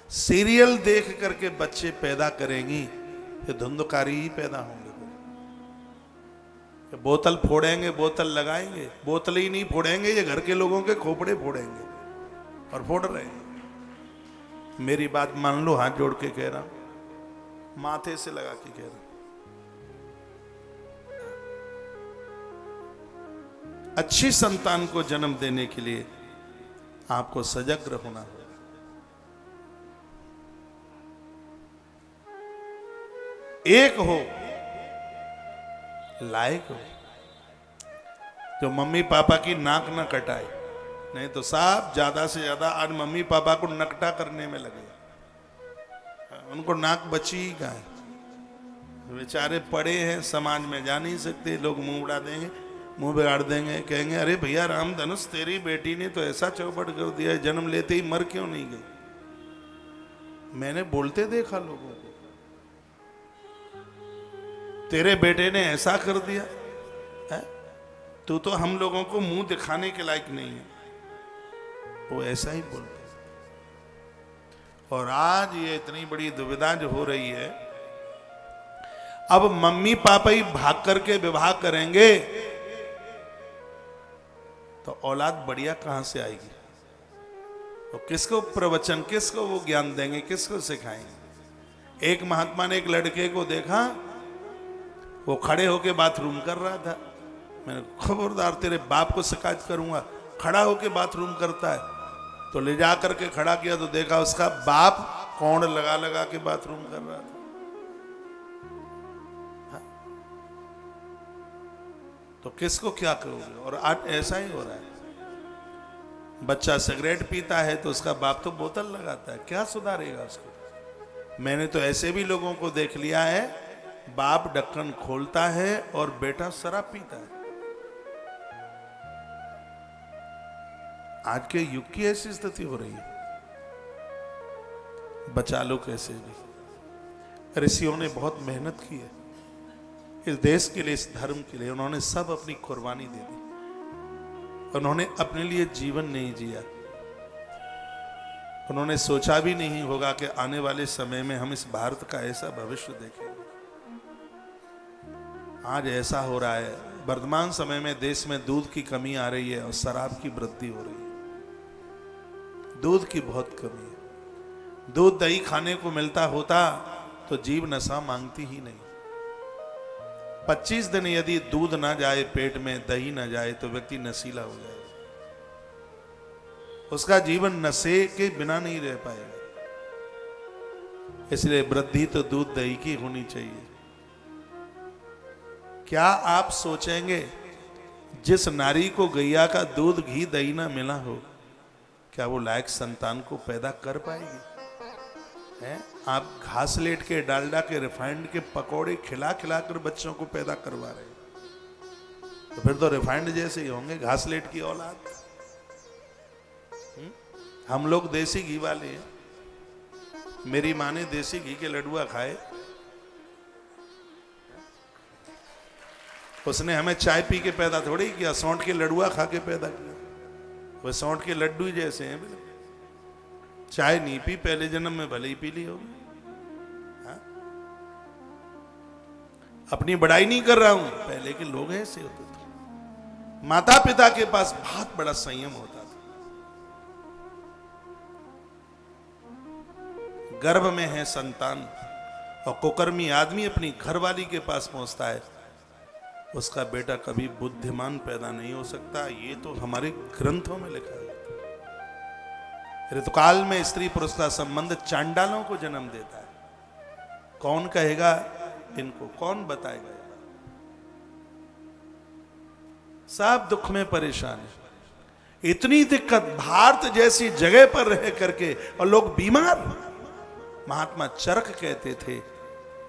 सीरियल देख करके बच्चे पैदा करेंगी, ये धुंधकारी ही पैदा होंगे। बोतल फोड़ेंगे, बोतल लगाएंगे, बोतल ही नहीं फोड़ेंगे, ये घर के लोगों के खोपड़े फोड़ेंगे और फोड़ रहे हैं। मेरी बात मान लो, हाथ जोड़ के कह रहा हूं, माथे से लगा के कह रहा हूं। अच्छी संतान को जन्म देने के लिए आपको सजग होना होगा। एक हो, लायक हो, जो मम्मी पापा की नाक न कटाए। नहीं तो साहब ज्यादा से ज्यादा आज मम्मी पापा को नकटा करने में लगे, उनको नाक बची ही कहाँ है। बेचारे पड़े हैं, समाज में जा नहीं सकते, लोग मुंह उड़ा देंगे, मुंह बिगाड़ देंगे, कहेंगे अरे भैया रामधनुष तेरी बेटी ने तो ऐसा चौपट कर दिया, जन्म लेते ही मर क्यों नहीं गई। मैंने बोलते देखा लोगों को, तेरे बेटे ने ऐसा कर दिया है? तू तो हम लोगों को मुंह दिखाने के लायक नहीं है। वो ऐसा ही बोलते। और आज ये इतनी बड़ी दुविधा जो हो रही है, अब मम्मी पापा ही भाग करके विवाह करेंगे तो औलाद बढ़िया कहां से आएगी? तो किसको प्रवचन, किसको वो ज्ञान देंगे, किसको सिखाएंगे? एक महात्मा ने एक लड़के को देखा, वो खड़े होके बाथरूम कर रहा था। मैंने खबरदार, तेरे बाप को शिकायत करूंगा, खड़ा होके बाथरूम करता है। तो ले जा करके खड़ा किया तो देखा उसका बाप कौन लगा लगा के बाथरूम कर रहा था। तो किसको क्या करोगे? और आज ऐसा ही हो रहा है। बच्चा सिगरेट पीता है तो उसका बाप तो बोतल लगाता है, क्या सुधारेगा उसको? मैंने तो ऐसे भी लोगों को देख लिया है, बाप ढक्कन खोलता है और बेटा शराब पीता है। आज के युग की ऐसी स्थिति हो रही है। बचा लो कैसे भी। ऋषियों ने बहुत मेहनत की है इस देश के लिए, इस धर्म के लिए। उन्होंने सब अपनी कुर्बानी दे दी। उन्होंने अपने लिए जीवन नहीं जिया। उन्होंने सोचा भी नहीं होगा कि आने वाले समय में हम इस भारत का ऐसा भविष्य देखेंगे। आज ऐसा हो रहा है। वर्तमान समय में देश में दूध की कमी आ रही है और शराब की वृद्धि हो रही है। दूध की बहुत कमी है। दूध दही खाने को मिलता होता तो जीभ नशा मांगती ही नहीं। 25 दिन यदि दूध ना जाए पेट में, दही ना जाए तो व्यक्ति नशीला हो जाएगा। उसका जीवन नशे के बिना नहीं रह पाएगा। इसलिए वृद्धि तो दूध दही की होनी चाहिए। क्या आप सोचेंगे जिस नारी को गैया का दूध घी दही ना मिला हो, क्या वो लायक संतान को पैदा कर पाएगी? है? आप घास लेट के, डालडा के, रिफाइंड के पकौड़े खिला खिला कर बच्चों को पैदा करवा रहे हैं। तो फिर तो रिफाइंड जैसे ही होंगे घास लेट की औलाद। हम लोग देसी घी वाले हैं। मेरी माँ ने देसी घी के लड्डुआ खाए। उसने हमें चाय पी के पैदा थोड़ी किया, सौंठ के लड्डुआ खा के पैदा किया। वह सौंठ के लड्डू जैसे हैं। चाय नहीं पी, पहले जन्म में भले ही पी ली होगी। अपनी बड़ाई नहीं कर रहा हूं, पहले के लोग ऐसे होते थे। माता पिता के पास बहुत बड़ा संयम होता था। गर्भ में है संतान और कुकर्मी आदमी अपनी घरवाली के पास पहुंचता है, उसका बेटा कभी बुद्धिमान पैदा नहीं हो सकता। ये तो हमारे ग्रंथों में लिखा है। ऋतुकाल में स्त्री पुरुष का संबंध चांडालों को जन्म देता है। कौन कहेगा इनको? कौन बताएगा? सब दुख में परेशान है। इतनी दिक्कत भारत जैसी जगह पर रह करके और लोग बीमार। महात्मा चरक कहते थे,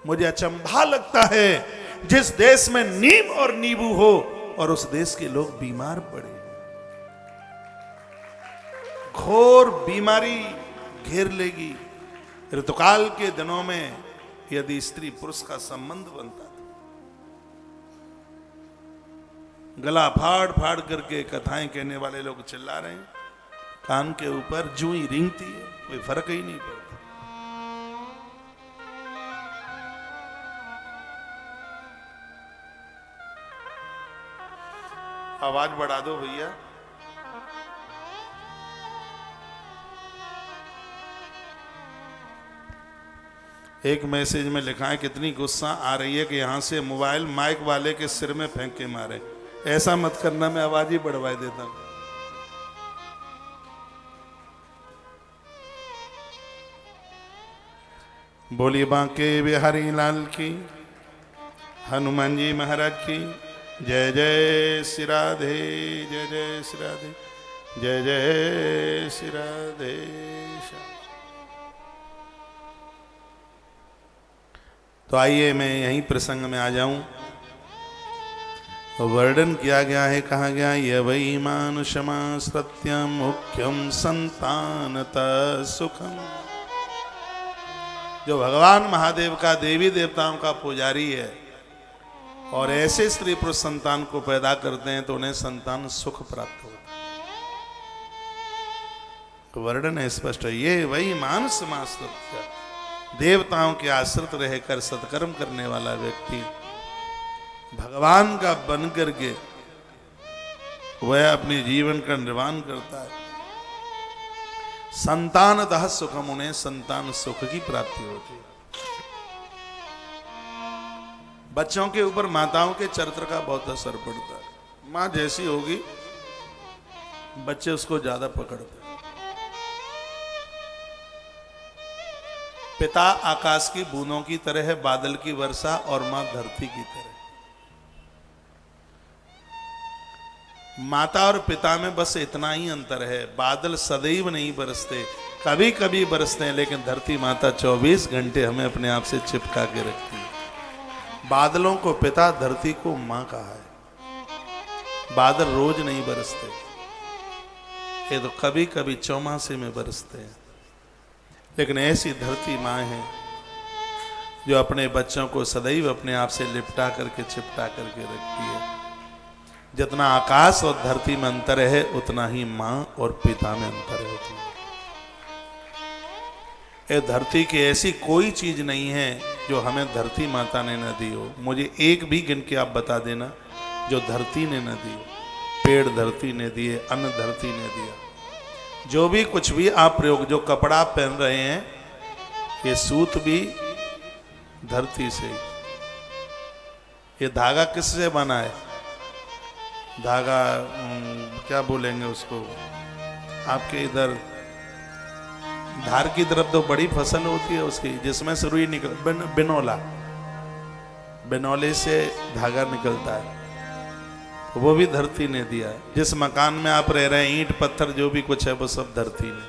मुझे अचंभा लगता है जिस देश में नीम और नींबू हो और उस देश के लोग बीमार पड़े। घोर बीमारी घेर लेगी। ऋतुकाल के दिनों में यदि स्त्री पुरुष का संबंध बनता था, गला फाड़ फाड़ करके कथाएं कहने वाले लोग चिल्ला रहे हैं, कान के ऊपर जूं ही रेंगती है, कोई फर्क ही नहीं पड़ता। आवाज बढ़ा दो भैया। एक मैसेज में लिखा है, कितनी गुस्सा आ रही है कि यहां से मोबाइल माइक वाले के सिर में फेंक के मारे। ऐसा मत करना, मैं आवाज ही बढ़वा देता हूं। बोलिए बांके बिहारी लाल की, हनुमान जी महाराज की जय। जय श्री राधे, जय जय श्री राधे, जय जय श्री राधे। तो आइए मैं यहीं प्रसंग में आ जाऊं। वर्णन किया गया है, कहा गया, ये वही मानुषमा सत्यम मुख्यम संतानत सुखम जो भगवान महादेव का, देवी देवताओं का पुजारी है और ऐसे स्त्री पुरुष संतान को पैदा करते हैं तो उन्हें संतान सुख प्राप्त होता है। वर्णन है स्पष्ट है, ये वही मानस मास्तर देवताओं के आश्रित रहकर सत्कर्म करने वाला व्यक्ति भगवान का बन करके वह अपने जीवन का निर्वाह करता है। संतानतः सुखम, उन्हें संतान सुख की प्राप्ति होती है। बच्चों के ऊपर माताओं के चरित्र का बहुत असर पड़ता है। मां जैसी होगी बच्चे उसको ज्यादा पकड़ते हैं। पिता आकाश की बूंदों की तरह है, बादल की वर्षा, और मां धरती की तरह। माता और पिता में बस इतना ही अंतर है, बादल सदैव नहीं बरसते, कभी कभी बरसते हैं, लेकिन धरती माता 24 घंटे हमें अपने आप से चिपका के रखती है। बादलों को पिता, धरती को मां कहा है। बादल रोज नहीं बरसते, ये तो कभी कभी चौमासे में बरसते हैं, लेकिन ऐसी धरती मां है जो अपने बच्चों को सदैव अपने आप से लिपटा करके, चिपटा करके रखती है। जितना आकाश और धरती में अंतर है उतना ही मां और पिता में अंतर होती है। ये धरती की ऐसी कोई चीज नहीं है जो हमें धरती माता ने न दी हो। मुझे एक भी गिन के आप बता देना जो धरती ने न दी हो। पेड़ धरती ने दिए, अन्न धरती ने दिया, जो भी कुछ भी आप प्रयोग, जो कपड़ा आप पहन रहे हैं ये सूत भी धरती से। ये धागा किससे बना है? धागा क्या बोलेंगे उसको, आपके इधर धार की तरफ तो बड़ी फसल होती है उसकी, जिसमें से रुई निकल, बिनौला, बिनौले से धागा निकलता है, वो भी धरती ने दिया। जिस मकान में आप रह रहे हैं, ईंट पत्थर जो भी कुछ है वो सब धरती ने।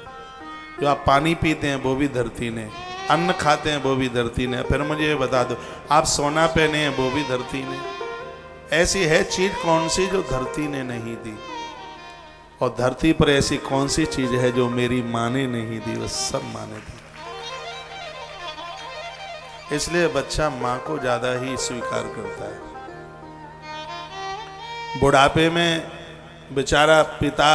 जो आप पानी पीते हैं वो भी धरती ने, अन्न खाते हैं वो भी धरती ने। फिर मुझे ये बता दो, आप सोना पहने हैं वो भी धरती ने। ऐसी है चीज कौन सी जो धरती ने नहीं दी? और धरती पर ऐसी कौन सी चीज है जो मेरी माँ ने नहीं दी? वो सब माँ ने दी। इसलिए बच्चा माँ को ज्यादा ही स्वीकार करता है। बुढ़ापे में बेचारा पिता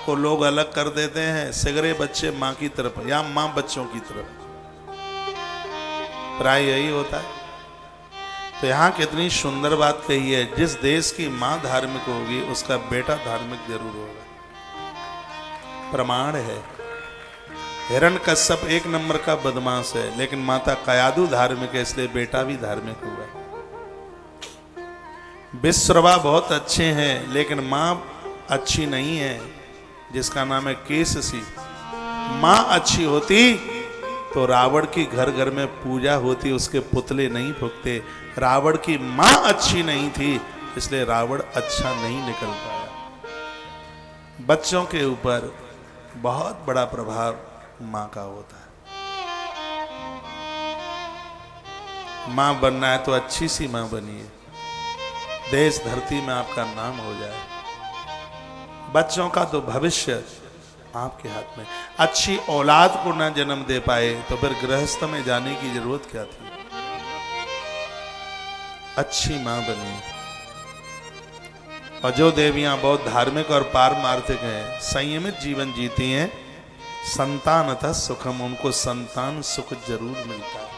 को लोग अलग कर देते हैं, सगरे बच्चे माँ की तरफ या माँ बच्चों की तरफ, प्राय यही होता है। तो यहाँ कितनी सुंदर बात कही है, जिस देश की माँ धार्मिक होगी उसका बेटा धार्मिक जरूर होगा। प्रमाण है, हिरण्यकश्यप एक नंबर का बदमाश है, लेकिन माता कयादु धार्मिक है, इसलिए बेटा भी धार्मिक हुआ। विश्रवा बहुत अच्छे हैं, लेकिन माँ अच्छी नहीं है, जिसका नाम है केससी। माँ अच्छी होती तो रावण की घर घर में पूजा होती, उसके पुतले नहीं फूकते। रावण की माँ अच्छी नहीं थी, इसलिए रावण अच्छा नहीं निकल पाया। बच्चों के ऊपर बहुत बड़ा प्रभाव माँ का होता है। माँ बनना है तो अच्छी सी माँ बनिए, देश धरती में आपका नाम हो जाए। बच्चों का तो भविष्य आपके हाथ में। अच्छी औलाद को ना जन्म दे पाए तो फिर गृहस्थ में जाने की जरूरत क्या थी? अच्छी मां बनी। और जो देवियां बहुत धार्मिक और पारमार्थिक हैं, संयमित जीवन जीती हैं, संतानतः सुखम, उनको संतान सुख जरूर मिलता है।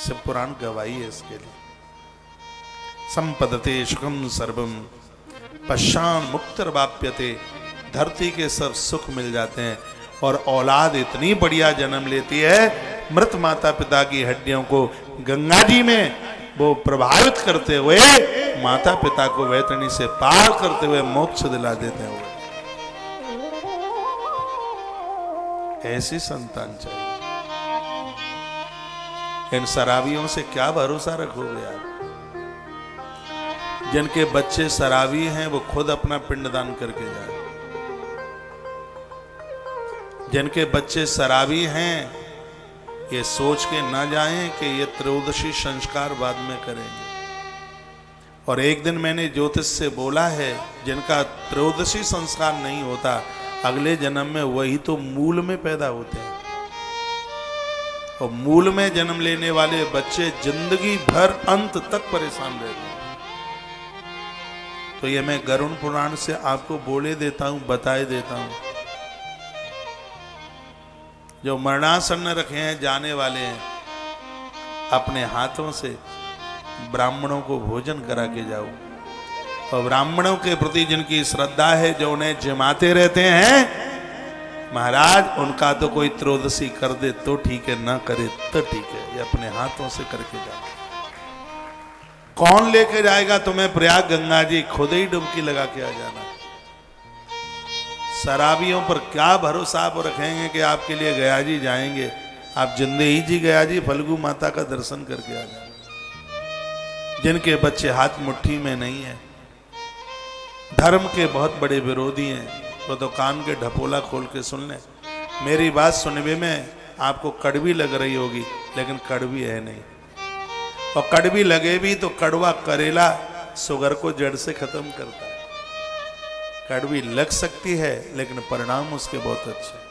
शिव पुराण गवाही है इसके लिए। संपदते सुखम सर्वम पश्चान मुक्तिर्वाप्यते, धरती के सब सुख मिल जाते हैं। और औलाद इतनी बढ़िया जन्म लेती है, मृत माता पिता की हड्डियों को गंगा जी में वो प्रभावित करते हुए माता पिता को वैतरणी से पार करते हुए मोक्ष दिला देते हैं। ऐसी संतान चाहिए। इन शराबियों से क्या भरोसा रखोगे आप? जिनके बच्चे शराबी हैं वो खुद अपना पिंडदान करके जाए। जिनके बच्चे शराबी हैं ये सोच के ना जाएं कि ये त्रयोदशी संस्कार बाद में करेंगे। और एक दिन मैंने ज्योतिष से बोला है, जिनका त्रयोदशी संस्कार नहीं होता, अगले जन्म में वही तो मूल में पैदा होते हैं। और मूल में जन्म लेने वाले बच्चे जिंदगी भर अंत तक परेशान रहते हैं। तो ये मैं गरुड़ पुराण से आपको बोले देता हूं, बताए देता हूं। जो मरणासन्न रखे हैं जाने वाले हैं, अपने हाथों से ब्राह्मणों को भोजन करा के जाओ। और ब्राह्मणों के प्रति जिनकी श्रद्धा है, जो उन्हें जमाते रहते हैं, महाराज उनका तो कोई त्रयोदशी कर दे तो ठीक है, ना करे तो ठीक है। ये अपने हाथों से करके जाओ। कौन लेके जाएगा तुम्हें प्रयाग गंगा जी? खुद ही डुबकी लगा के आ जाना। शराबियों पर क्या भरोसा आप रखेंगे कि आपके लिए गया जी जाएंगे? आप जिंदे ही जी गया जी फल्गु माता का दर्शन करके आ जाना। जिनके बच्चे हाथ मुट्ठी में नहीं है, धर्म के बहुत बड़े विरोधी हैं, वो तो कान के ढपोला खोल के सुन लें। मेरी बात सुनने में आपको कड़वी लग रही होगी, लेकिन कड़वी है नहीं। और कड़वी लगे भी तो कड़वा करेला शुगर को जड़ से खत्म करता है। कड़वी लग सकती है, लेकिन परिणाम उसके बहुत अच्छे।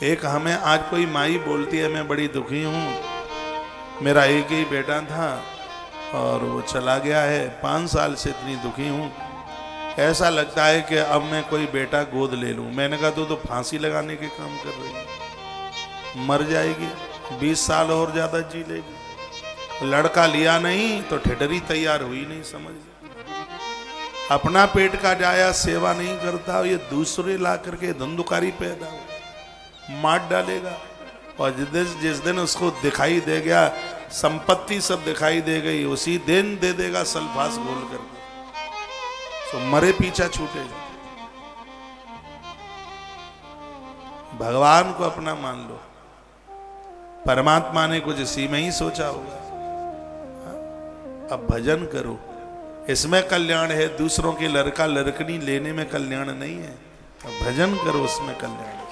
एक हमें आज कोई माई बोलती है, मैं बड़ी दुखी हूं, मेरा एक ही बेटा था और वो चला गया है, 5 साल से इतनी दुखी हूं, ऐसा लगता है कि अब मैं कोई बेटा गोद ले लूं। मैंने कहा तो फांसी लगाने के काम कर रही है, मर जाएगी, 20 साल और ज्यादा जी लेगी। लड़का लिया नहीं तो ठेठरी तैयार हुई नहीं, समझ। अपना पेट का जाया सेवा नहीं करता, ये दूसरे ला करके धंधुकारी पैदा हो मार डालेगा। और जिस दिन उसको दिखाई दे गया, संपत्ति सब दिखाई दे गई, उसी दिन दे देगा सल्फास घोल करके, तो मरे पीछा छूटेगा। भगवान को अपना मान लो, परमात्मा ने कुछ इसी में ही सोचा होगा। अब भजन करो, इसमें कल्याण है। दूसरों के लड़का लड़कनी लेने में कल्याण नहीं है। अब भजन करो, उसमें कल्याण है।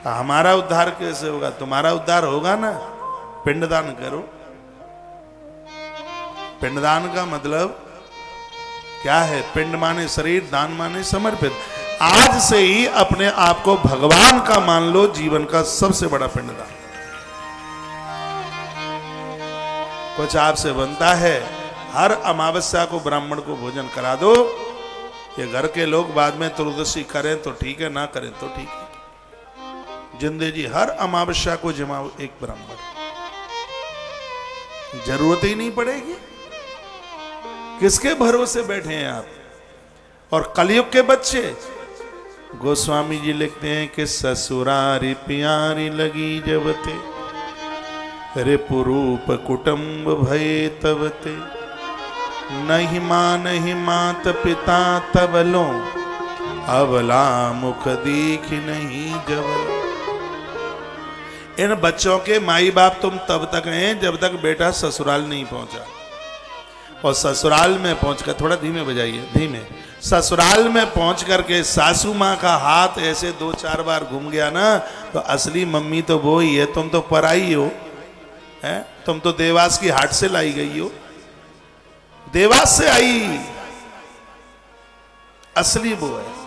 हमारा उद्धार कैसे होगा? तुम्हारा उद्धार होगा ना, पिंडदान करो। पिंडदान का मतलब क्या है? पिंड माने शरीर, दान माने समर्पित। आज से ही अपने आप को भगवान का मान लो, जीवन का सबसे बड़ा पिंडदान। कुछ आपसे बनता है, हर अमावस्या को ब्राह्मण को भोजन करा दो। ये घर के लोग बाद में त्रयोदशी करें तो ठीक है, ना करें तो ठीक है। जिंदे जी हर अमावस्या को जमाओ एक ब्राह्मण, जरूरत ही नहीं पड़ेगी। किसके भरोसे बैठे हैं आप? और कलयुग के बच्चे, गोस्वामी जी लिखते हैं कि ससुरारी प्यारी लगी जबते, रिपुरूप कुटुंब भय तबते, नहीं मां नहीं मात पिता तबलो, अबला मुख दीख नहीं जबलो। इन बच्चों के माई बाप तुम तब तक हैं जब तक बेटा ससुराल नहीं पहुंचा। और ससुराल में पहुंचकर, थोड़ा धीमे बजाइए, धीमे, ससुराल में पहुंच करके सासू माँ का हाथ ऐसे 2-4 बार घूम गया ना, तो असली मम्मी तो वो ही है। तुम तो पराई हो, है? तुम तो देवास की हाट से लाई गई हो, देवास से आई, असली वो है।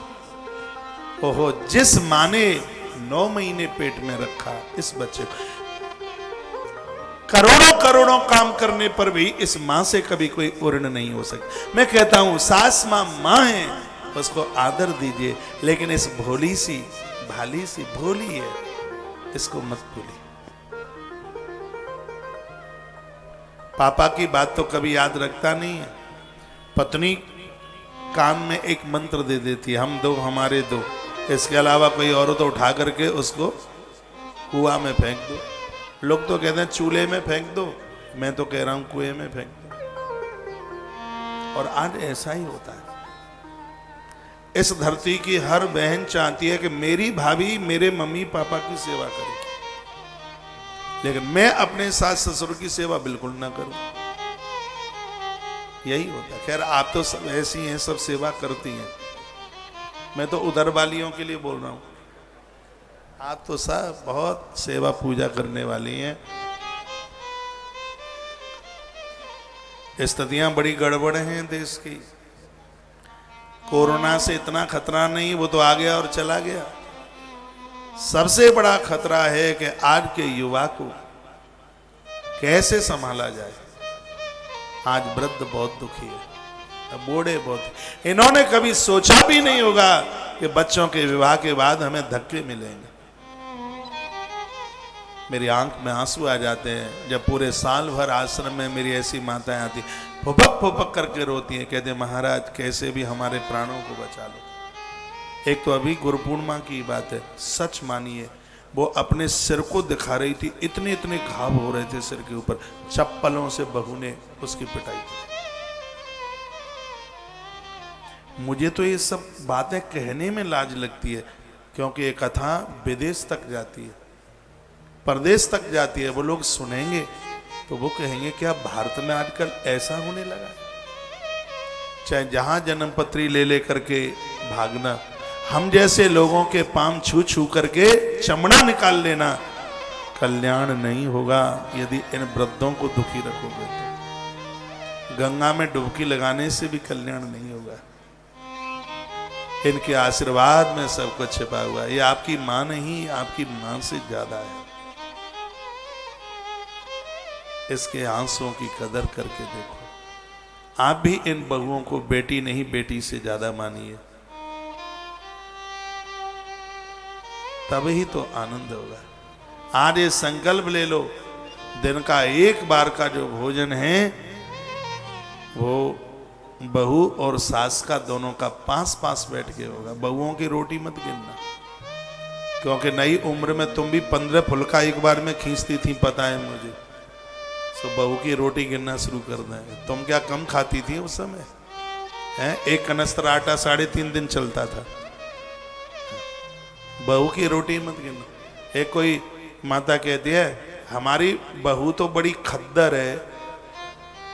ओहो, जिस माँ ने 9 महीने पेट में रखा इस बच्चे को, करोड़ों करोड़ों काम करने पर भी इस मां से कभी कोई उर्ण नहीं हो सकती। मैं कहता हूं, सास मां मां है, उसको आदर दीजिए, लेकिन इस भोली सी भाली सी भोली है, इसको मत भूलिए। पापा की बात तो कभी याद रखता नहीं है। पत्नी कान में एक मंत्र दे देती है, हम दो हमारे दो, इसके अलावा कोई और तो उठा करके उसको कुआं में फेंक दो। लोग तो कहते हैं चूल्हे में फेंक दो, मैं तो कह रहा हूं कुएं में फेंक दो। और आज ऐसा ही होता है। इस धरती की हर बहन चाहती है कि मेरी भाभी मेरे मम्मी पापा की सेवा करे, लेकिन मैं अपने सास ससुर की सेवा बिल्कुल ना करूं। यही होता है। खैर, आप तो सब ऐसी हैं, सब सेवा करती हैं, मैं तो उधर वालियों के लिए बोल रहा हूं। आप तो सब बहुत सेवा पूजा करने वाली हैं। स्थितियां बड़ी गड़बड़ हैं देश की। कोरोना से इतना खतरा नहीं, वो तो आ गया और चला गया। सबसे बड़ा खतरा है कि आज के युवा को कैसे संभाला जाए। आज वृद्ध बहुत दुखी है, बूढ़े बहुत, इन्होंने कभी सोचा भी नहीं होगा कि बच्चों के विवाह के बाद हमें धक्के मिलेंगे। मेरी आंख में आंसू आ जाते हैं जब पूरे साल भर आश्रम में मेरी ऐसी माताएं आती, फुपक फुपक करके रोती हैं, कहते महाराज कैसे भी हमारे प्राणों को बचा लो। एक तो अभी गुरु पूर्णिमा की बात है, सच मानिए वो अपने सिर को दिखा रही थी, इतने इतने घाव हो रहे थे सिर के ऊपर, चप्पलों से बहू ने उसकी पिटाई की। मुझे तो ये सब बातें कहने में लाज लगती है, क्योंकि ये कथा विदेश तक जाती है, परदेश तक जाती है। वो लोग सुनेंगे तो वो कहेंगे क्या भारत में आजकल ऐसा होने लगा है? चाहे जहां जन्मपत्री ले ले करके भागना, हम जैसे लोगों के पांव छू छू करके चमड़ा निकाल लेना, कल्याण नहीं होगा यदि इन वृद्धों को दुखी रखोगे तो। गंगा में डुबकी लगाने से भी कल्याण नहीं होगा। इनके आशीर्वाद में सब कुछ छिपा हुआ है। ये आपकी मां नहीं, आपकी मां से ज्यादा है। इसके आंसुओं की कदर करके देखो। आप भी इन बहुओं को बेटी नहीं बेटी से ज्यादा मानिए, तब ही तो आनंद होगा। आज ये संकल्प ले लो, दिन का एक बार का जो भोजन है वो बहू और सास का दोनों का पास पास बैठ के होगा। बहुओं की रोटी मत गिनना, क्योंकि नई उम्र में तुम भी 15 फुलका एक बार में खींचती थी, पता है मुझे। तो बहू की रोटी गिनना शुरू कर दें। तुम क्या कम खाती थी उस समय? हैं, एक कनस्तर आटा 3.5 दिन चलता था। बहू की रोटी मत गिनना। एक कोई माता कहती है हमारी बहू तो बड़ी खद्दर है।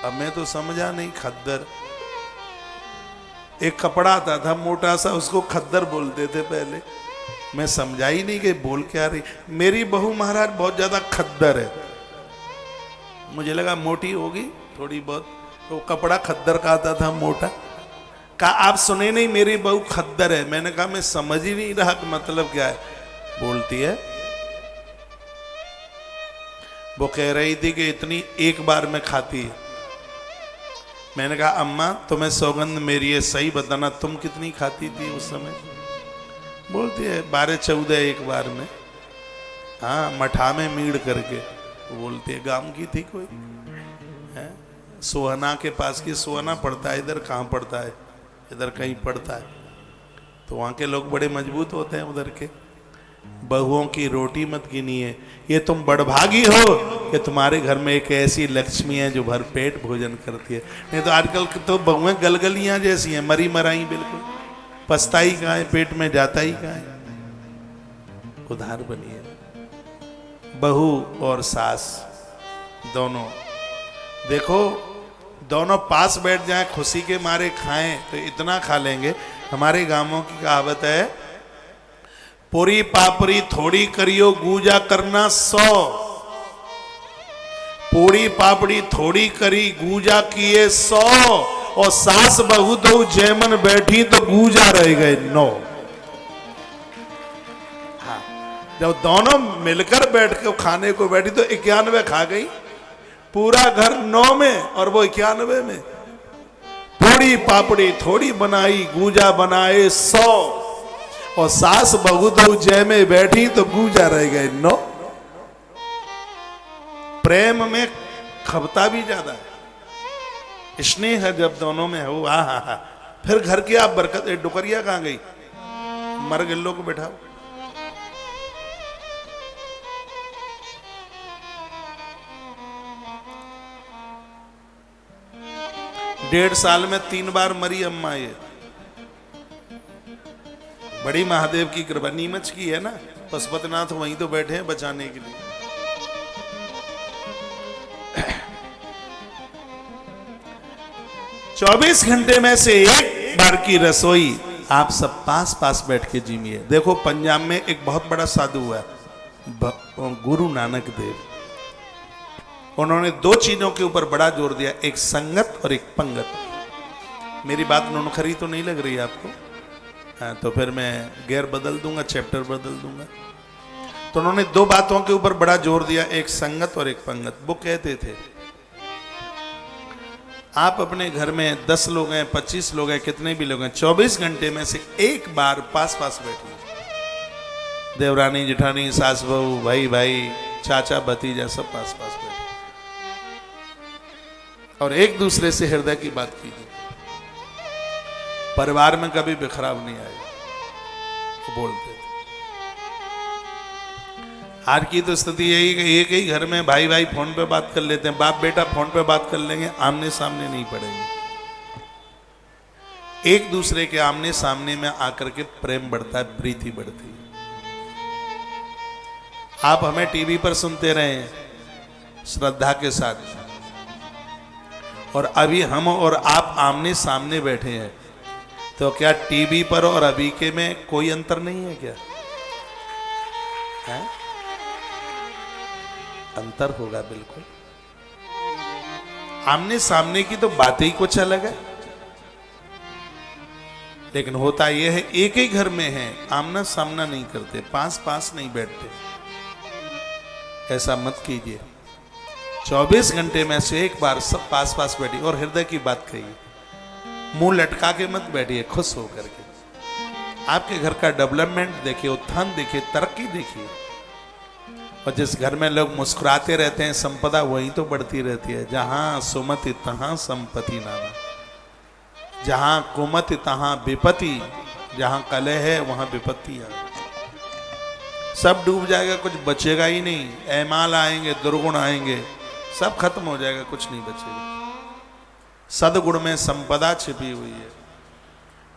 अब मैं तो समझा नहीं खद्दर। एक कपड़ा आता था मोटा सा, उसको खद्दर बोलते थे पहले। मैं समझा ही नहीं कि बोल क्या रही। मेरी बहू महाराज बहुत ज्यादा खद्दर है। मुझे लगा मोटी होगी थोड़ी बहुत, तो कपड़ा खद्दर का आता था मोटा। कहा आप सुने नहीं मेरी बहू खद्दर है। मैंने कहा मैं समझ ही नहीं रहा कि मतलब क्या है। बोलती है वो कह रही थी कि इतनी एक बार में खाती है। मैंने कहा अम्मा तुम्हें सौगंध मेरी है, सही बताना तुम कितनी खाती थी उस समय? बोलती है 12-14 एक बार में। हाँ, मठा में मीड़ करके। बोलती है गांव की थी कोई है, सोहना के पास की। सोहना पड़ता है इधर, कहाँ पड़ता है? इधर कहीं पड़ता है। तो वहाँ के लोग बड़े मजबूत होते हैं उधर के। बहुओं की रोटी मत गिनिए। ये तुम बड़भागी हो कि तुम्हारे घर में एक ऐसी लक्ष्मी है जो भर पेट भोजन करती है। नहीं तो आजकल तो बहुएं गलगलियां जैसी हैं, मरी मराई बिल्कुल। पछताई कहाँ है, पेट में जाता ही कहाँ है। उधार बनिए। बहू और सास दोनों देखो, दोनों पास बैठ जाएं, खुशी के मारे खाएं तो इतना खा लेंगे। हमारे गांवों की कहावत है, पूरी पापड़ी थोड़ी करियो गूजा करना 100। पूरी पापड़ी थोड़ी करी गूजा किए 100, और सास बहू तो जैमन बैठी तो गूजा रह गए 9। हाँ, जब दोनों मिलकर बैठ के खाने को बैठी तो 91 खा गई। पूरा घर 9 में और वो 91 में। पूरी पापड़ी थोड़ी बनाई गूजा बनाए 100, और सास बहू तो जय में बैठी तो गूजा रह गए 9। प्रेम में खपता भी ज्यादा है, स्नेह है जब दोनों में हो। हा। फिर घर की आप बरकत। डुकरिया कहां गई? मर गिल्लो को बैठाओ। डेढ़ साल में 3 बार मरी अम्मा। ये बड़ी महादेव की कृपा। नीमच की है ना, पशुपतिनाथ वहीं तो बैठे हैं बचाने के लिए। 24 घंटे में से एक बार की रसोई आप सब पास पास बैठ के जीमिए। देखो पंजाब में एक बहुत बड़ा साधु है, गुरु नानक देव। उन्होंने 2 चीजों के ऊपर बड़ा जोर दिया, एक संगत और एक पंगत। मेरी बात नुनखरी तो नहीं लग रही आपको? हाँ, तो फिर मैं गेयर बदल दूंगा, चैप्टर बदल दूंगा। तो उन्होंने दो बातों के ऊपर बड़ा जोर दिया, एक संगत और एक पंगत। वो कहते थे आप अपने घर में 10 लोग हैं, 25 लोग हैं, कितने भी लोग हैं, 24 घंटे में से एक बार पास पास बैठिए। देवरानी जेठानी, सास बहू, भाई भाई, चाचा भतीजा, सब पास पास बैठे और एक दूसरे से हृदय की बात कीजिए। परिवार में कभी बिखराव नहीं आएगा, वो बोलते थे। आज की तो स्थिति यही कि एक ही घर में भाई भाई फोन पे बात कर लेते हैं, बाप बेटा फोन पे बात कर लेंगे, आमने सामने नहीं पड़ेंगे। एक दूसरे के आमने सामने में आकर के प्रेम बढ़ता है, प्रीति बढ़ती है। आप हमें टीवी पर सुनते रहे श्रद्धा के साथ, और अभी हम और आप आमने सामने बैठे हैं, तो क्या टीवी पर और अभी के में कोई अंतर नहीं है क्या? है? अंतर होगा बिल्कुल। आमने सामने की तो बात ही कुछ अलग है, लेकिन होता यह है एक ही घर में है, आमना सामना नहीं करते, पास पास नहीं बैठते। ऐसा मत कीजिए। 24 घंटे में से एक बार सब पास पास बैठिए और हृदय की बात कहिए। मुंह लटका के मत बैठिए, खुश होकर के। आपके घर का डेवलपमेंट देखिए, उत्थान देखिए, तरक्की देखिए। और जिस घर में लोग मुस्कुराते रहते हैं, संपदा वही तो बढ़ती रहती है। जहां सुमति तहां संपत्ति नाना, जहां कुमति तहां विपत्ति, जहां कलह है वहां विपत्ति आ। सब डूब जाएगा, कुछ बचेगा ही नहीं। ऐमाल आएंगे, दुर्गुण आएंगे, सब खत्म हो जाएगा, कुछ नहीं बचेगा। सदगुण में संपदा छिपी हुई है,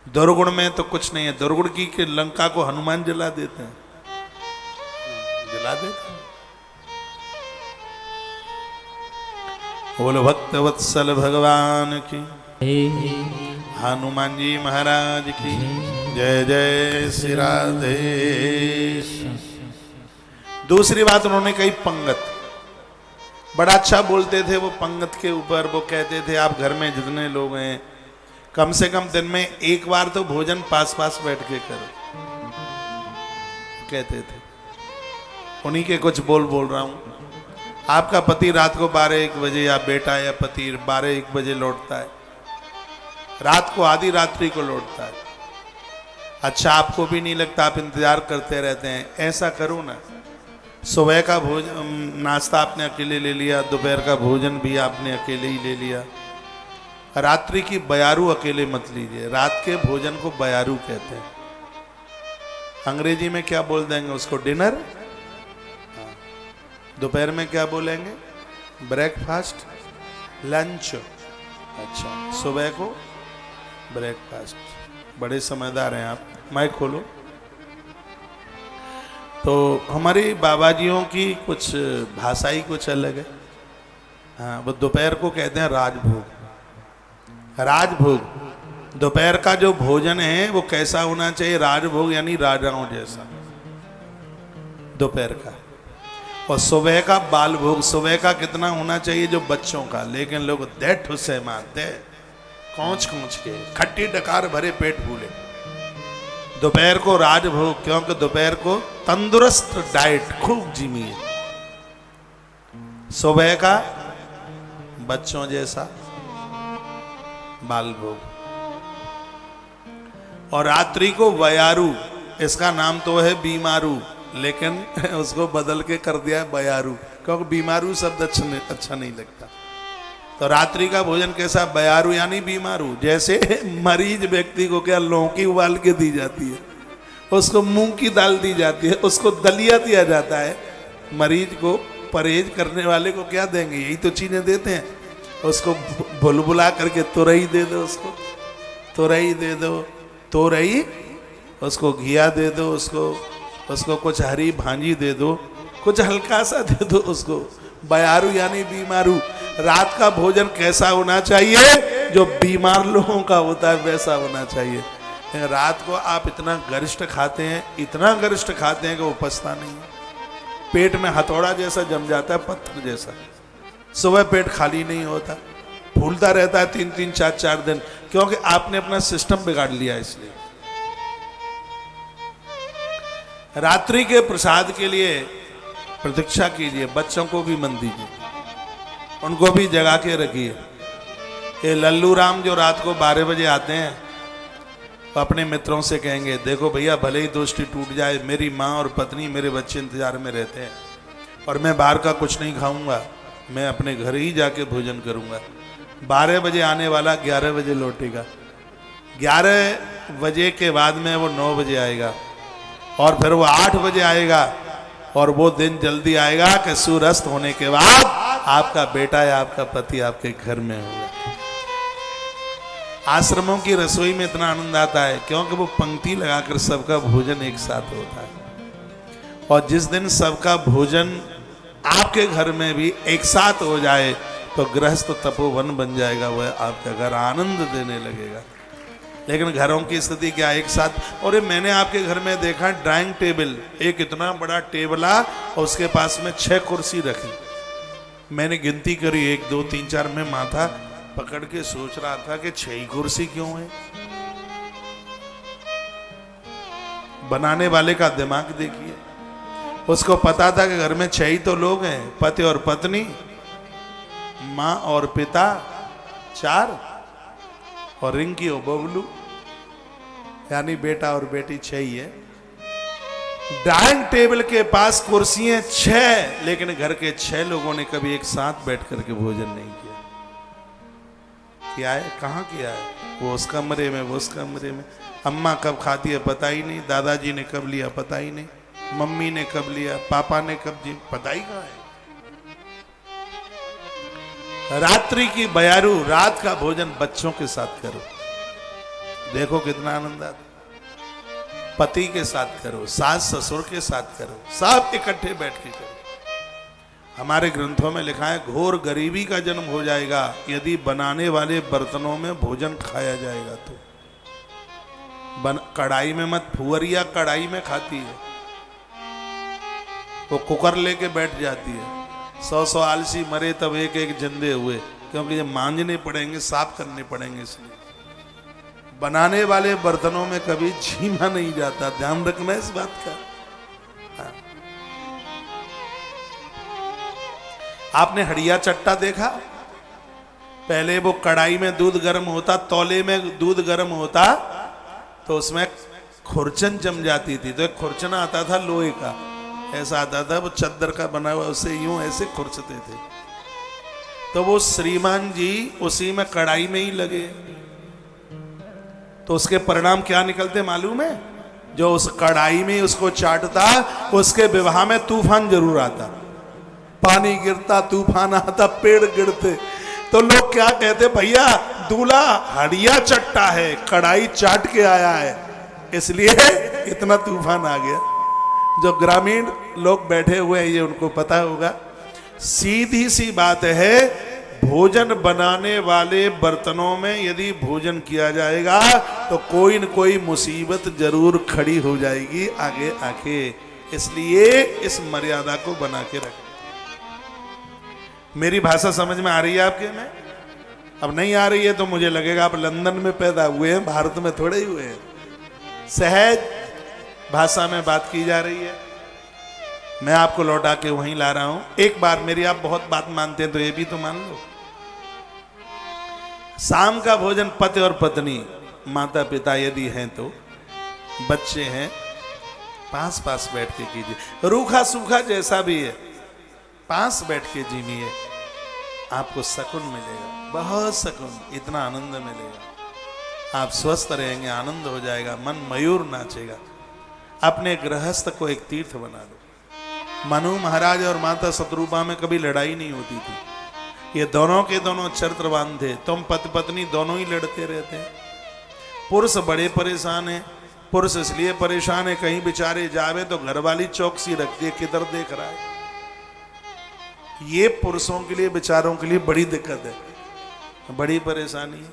दुर्गुण में तो कुछ नहीं है। दुर्गुण की कि लंका को हनुमान जला देते हैं, जला देते हैं। बोलो भक्त वत्सल भगवान की, हनुमान जी महाराज की जय। जय श्री राधे। दूसरी बात उन्होंने कही पंगत। बड़ा अच्छा बोलते थे वो पंगत के ऊपर। वो कहते थे आप घर में जितने लोग हैं, कम से कम दिन में एक बार तो भोजन पास पास बैठ के करो, कहते थे। उन्हीं के कुछ बोल रहा हूं। आपका पति रात को 12-1 बजे, या बेटा या पति 12-1 बजे लौटता है, रात को आधी रात्रि को लौटता है। अच्छा आपको भी नहीं लगता, आप इंतजार करते रहते हैं। ऐसा करो ना, सुबह का भोजन नाश्ता आपने अकेले ले लिया, दोपहर का भोजन भी आपने अकेले ही ले लिया, रात्रि की बयारू अकेले मत लीजिए। रात के भोजन को बयारू कहते हैं। अंग्रेजी में क्या बोल देंगे उसको? डिनर। दोपहर में क्या बोलेंगे? Breakfast, lunch. अच्छा, सुबह को ब्रेकफास्ट। बड़े समझदार हैं आप। माइक खोलो। तो हमारे बाबाजियों की कुछ भाषा ही कुछ अलग है। हाँ, वो दोपहर को कहते हैं राजभोग। राजभोग, दोपहर का जो भोजन है वो कैसा होना चाहिए? राजभोग, यानी राजाओं जैसा दोपहर का। और सुबह का बाल भोग, सुबह का कितना होना चाहिए? जो बच्चों का। लेकिन लोग देठ हुसै मारते, कौच के खट्टी डकार भरे पेट भूले। दोपहर को राजभोग, क्योंकि दोपहर को तंदुरुस्त डाइट खूब जिमी है। सुबह का बच्चों जैसा बाल भोग, और रात्रि को वयारू। इसका नाम तो है बीमारू, लेकिन उसको बदल के कर दिया है बयारू, क्योंकि बीमारू शब्द अच्छा नहीं लगता। तो रात्रि का भोजन कैसा? बयारू यानी बीमारू। जैसे मरीज व्यक्ति को क्या लौकी उबाल के दी जाती है, उसको मूंग की दाल दी जाती है, उसको दलिया दिया जाता है। मरीज को, परहेज करने वाले को क्या देंगे? यही तो चीजें देते हैं। उसको बुलबुला करके तुरई दे दो, उसको तुरई दे दो, तुरई, उसको घिया दे दो, उसको कुछ हरी भांजी दे दो, कुछ हल्का सा दे दो उसको। बयारू यानी बीमारू। रात का भोजन कैसा होना चाहिए? जो बीमार लोगों का होता है वैसा होना चाहिए। रात को आप इतना गरिष्ठ खाते हैं, इतना गरिष्ठ खाते हैं कि वो पचता नहीं है। पेट में हथौड़ा जैसा जम जाता है, पत्थर जैसा। सुबह पेट खाली नहीं होता, फूलता रहता है 3-3, 4-4 दिन, क्योंकि आपने अपना सिस्टम बिगाड़ लिया। इसलिए रात्रि के प्रसाद के लिए प्रतीक्षा कीजिए, बच्चों को भी मन दीजिए, उनको भी जगा के रखिए। ये लल्लू राम जो रात को 12 बजे आते हैं, तो अपने मित्रों से कहेंगे, देखो भैया भले ही दोस्ती टूट जाए, मेरी माँ और पत्नी मेरे बच्चे इंतजार में रहते हैं और मैं बाहर का कुछ नहीं खाऊंगा, मैं अपने घर ही जाके भोजन करूंगा। 12 बजे आने वाला 11 बजे लौटेगा, 11 बजे के बाद में वो 9 बजे आएगा और फिर वो 8 बजे आएगा और वो दिन जल्दी आएगा कि सूर्यास्त होने के बाद आपका बेटा या आपका पति आपके घर में होगा। आश्रमों की रसोई में इतना आनंद आता है क्योंकि वो पंक्ति लगाकर सबका भोजन एक साथ होता है। और जिस दिन सबका भोजन आपके घर में भी एक साथ हो जाए तो गृहस्थ तपोवन बन जाएगा, वह आपका घर आनंद देने लगेगा। लेकिन घरों की स्थिति क्या एक साथ। और मैंने आपके घर में देखा ड्राइंग टेबल, एक इतना बड़ा टेबल आ और उसके पास में 6 कुर्सी रखी। मैंने गिनती करी 1 2 3 4, में माथा पकड़ के सोच रहा था कि 6 ही कुर्सी क्यों है। बनाने वाले का दिमाग देखिए, उसको पता था कि घर में 6 ही तो लोग हैं, पति और पत्नी, माँ और पिता 4 और रिंकी और बबलू, यानी बेटा और बेटी 6 ही है। डाइनिंग टेबल के पास कुर्सियां 6, लेकिन घर के 6 लोगों ने कभी एक साथ बैठ करके भोजन नहीं किया। किया है? कहाँ किया है? वो उस कमरे में, वो उस कमरे में। अम्मा कब खाती है पता ही नहीं, दादाजी ने कब लिया पता ही नहीं, मम्मी ने कब लिया, पापा ने कब जी, पता ही कहाँ है। रात्रि की बयारू, रात का भोजन बच्चों के साथ करो, देखो कितना आनंद आता। पति के साथ करो, सास ससुर के साथ करो, सब इकट्ठे बैठ के करो। हमारे ग्रंथों में लिखा है घोर गरीबी का जन्म हो जाएगा यदि बनाने वाले बर्तनों में भोजन खाया जाएगा तो। कढ़ाई में मत, फुहरिया कढ़ाई में खाती है, वो कुकर लेके बैठ जाती है। 100 आलसी मरे तब एक एक जिंदे हुए, क्योंकि ये मांजने पड़ेंगे, साफ करने पड़ेंगे। इसलिए बनाने वाले बर्तनों में कभी झीमा नहीं जाता, ध्यान रखना इस बात का। हाँ। आपने हड़िया चट्टा देखा? पहले वो कढ़ाई में दूध गर्म होता, तौले में दूध गर्म होता, तो उसमें खुरचन जम जाती थी, तो एक खुरचना आता था लोहे का, ऐसा आता था, वो चद्दर का बना हुआ, उसे यूं ऐसे खुरचते थे। तो वो श्रीमान जी उसी में कढ़ाई में ही लगे, तो उसके परिणाम क्या निकलते मालूम है? जो उस कढ़ाई में उसको चाटता, उसके विवाह में तूफान जरूर आता, पानी गिरता, तूफान आता, पेड़ गिरते। तो लोग क्या कहते, भैया दूल्हा हड़िया चट्टा है, कढ़ाई चाट के आया है, इसलिए इतना तूफान आ गया। जो ग्रामीण लोग बैठे हुए हैं ये उनको पता होगा। सीधी सी बात है, भोजन बनाने वाले बर्तनों में यदि भोजन किया जाएगा तो कोई न कोई मुसीबत जरूर खड़ी हो जाएगी आगे आके। इसलिए इस मर्यादा को बना के रखें। मेरी भाषा समझ में आ रही है आपके में? अब नहीं आ रही है तो मुझे लगेगा आप लंदन में पैदा हुए हैं, भारत में थोड़े ही हुए हैं। सहज भाषा में बात की जा रही है, मैं आपको लौटा के वहीं ला रहा हूं। एक बार मेरी आप बहुत बात मानते हैं तो ये भी तो मान लो। शाम का भोजन पति और पत्नी, माता पिता यदि हैं तो, बच्चे हैं, पास पास बैठ के कीजिए। रूखा सूखा जैसा भी है, पास बैठ के जीविए, आपको सुकून मिलेगा, बहुत सुकून, इतना आनंद मिलेगा। आप स्वस्थ रहेंगे, आनंद हो जाएगा, मन मयूर नाचेगा। अपने गृहस्थ को एक तीर्थ बना दो। मनु महाराज और माता शत्रुपा में कभी लड़ाई नहीं होती थी, ये दोनों के दोनों चरित्रवान थे। तुम पति पत्नी दोनों ही लड़ते रहते हैं। पुरुष बड़े परेशान हैं, पुरुष इसलिए परेशान है, कहीं बेचारे जावे तो घरवाली चौकसी रखती है, किधर देख रहा है। ये पुरुषों के लिए, बेचारों के लिए बड़ी दिक्कत है, बड़ी परेशानी है।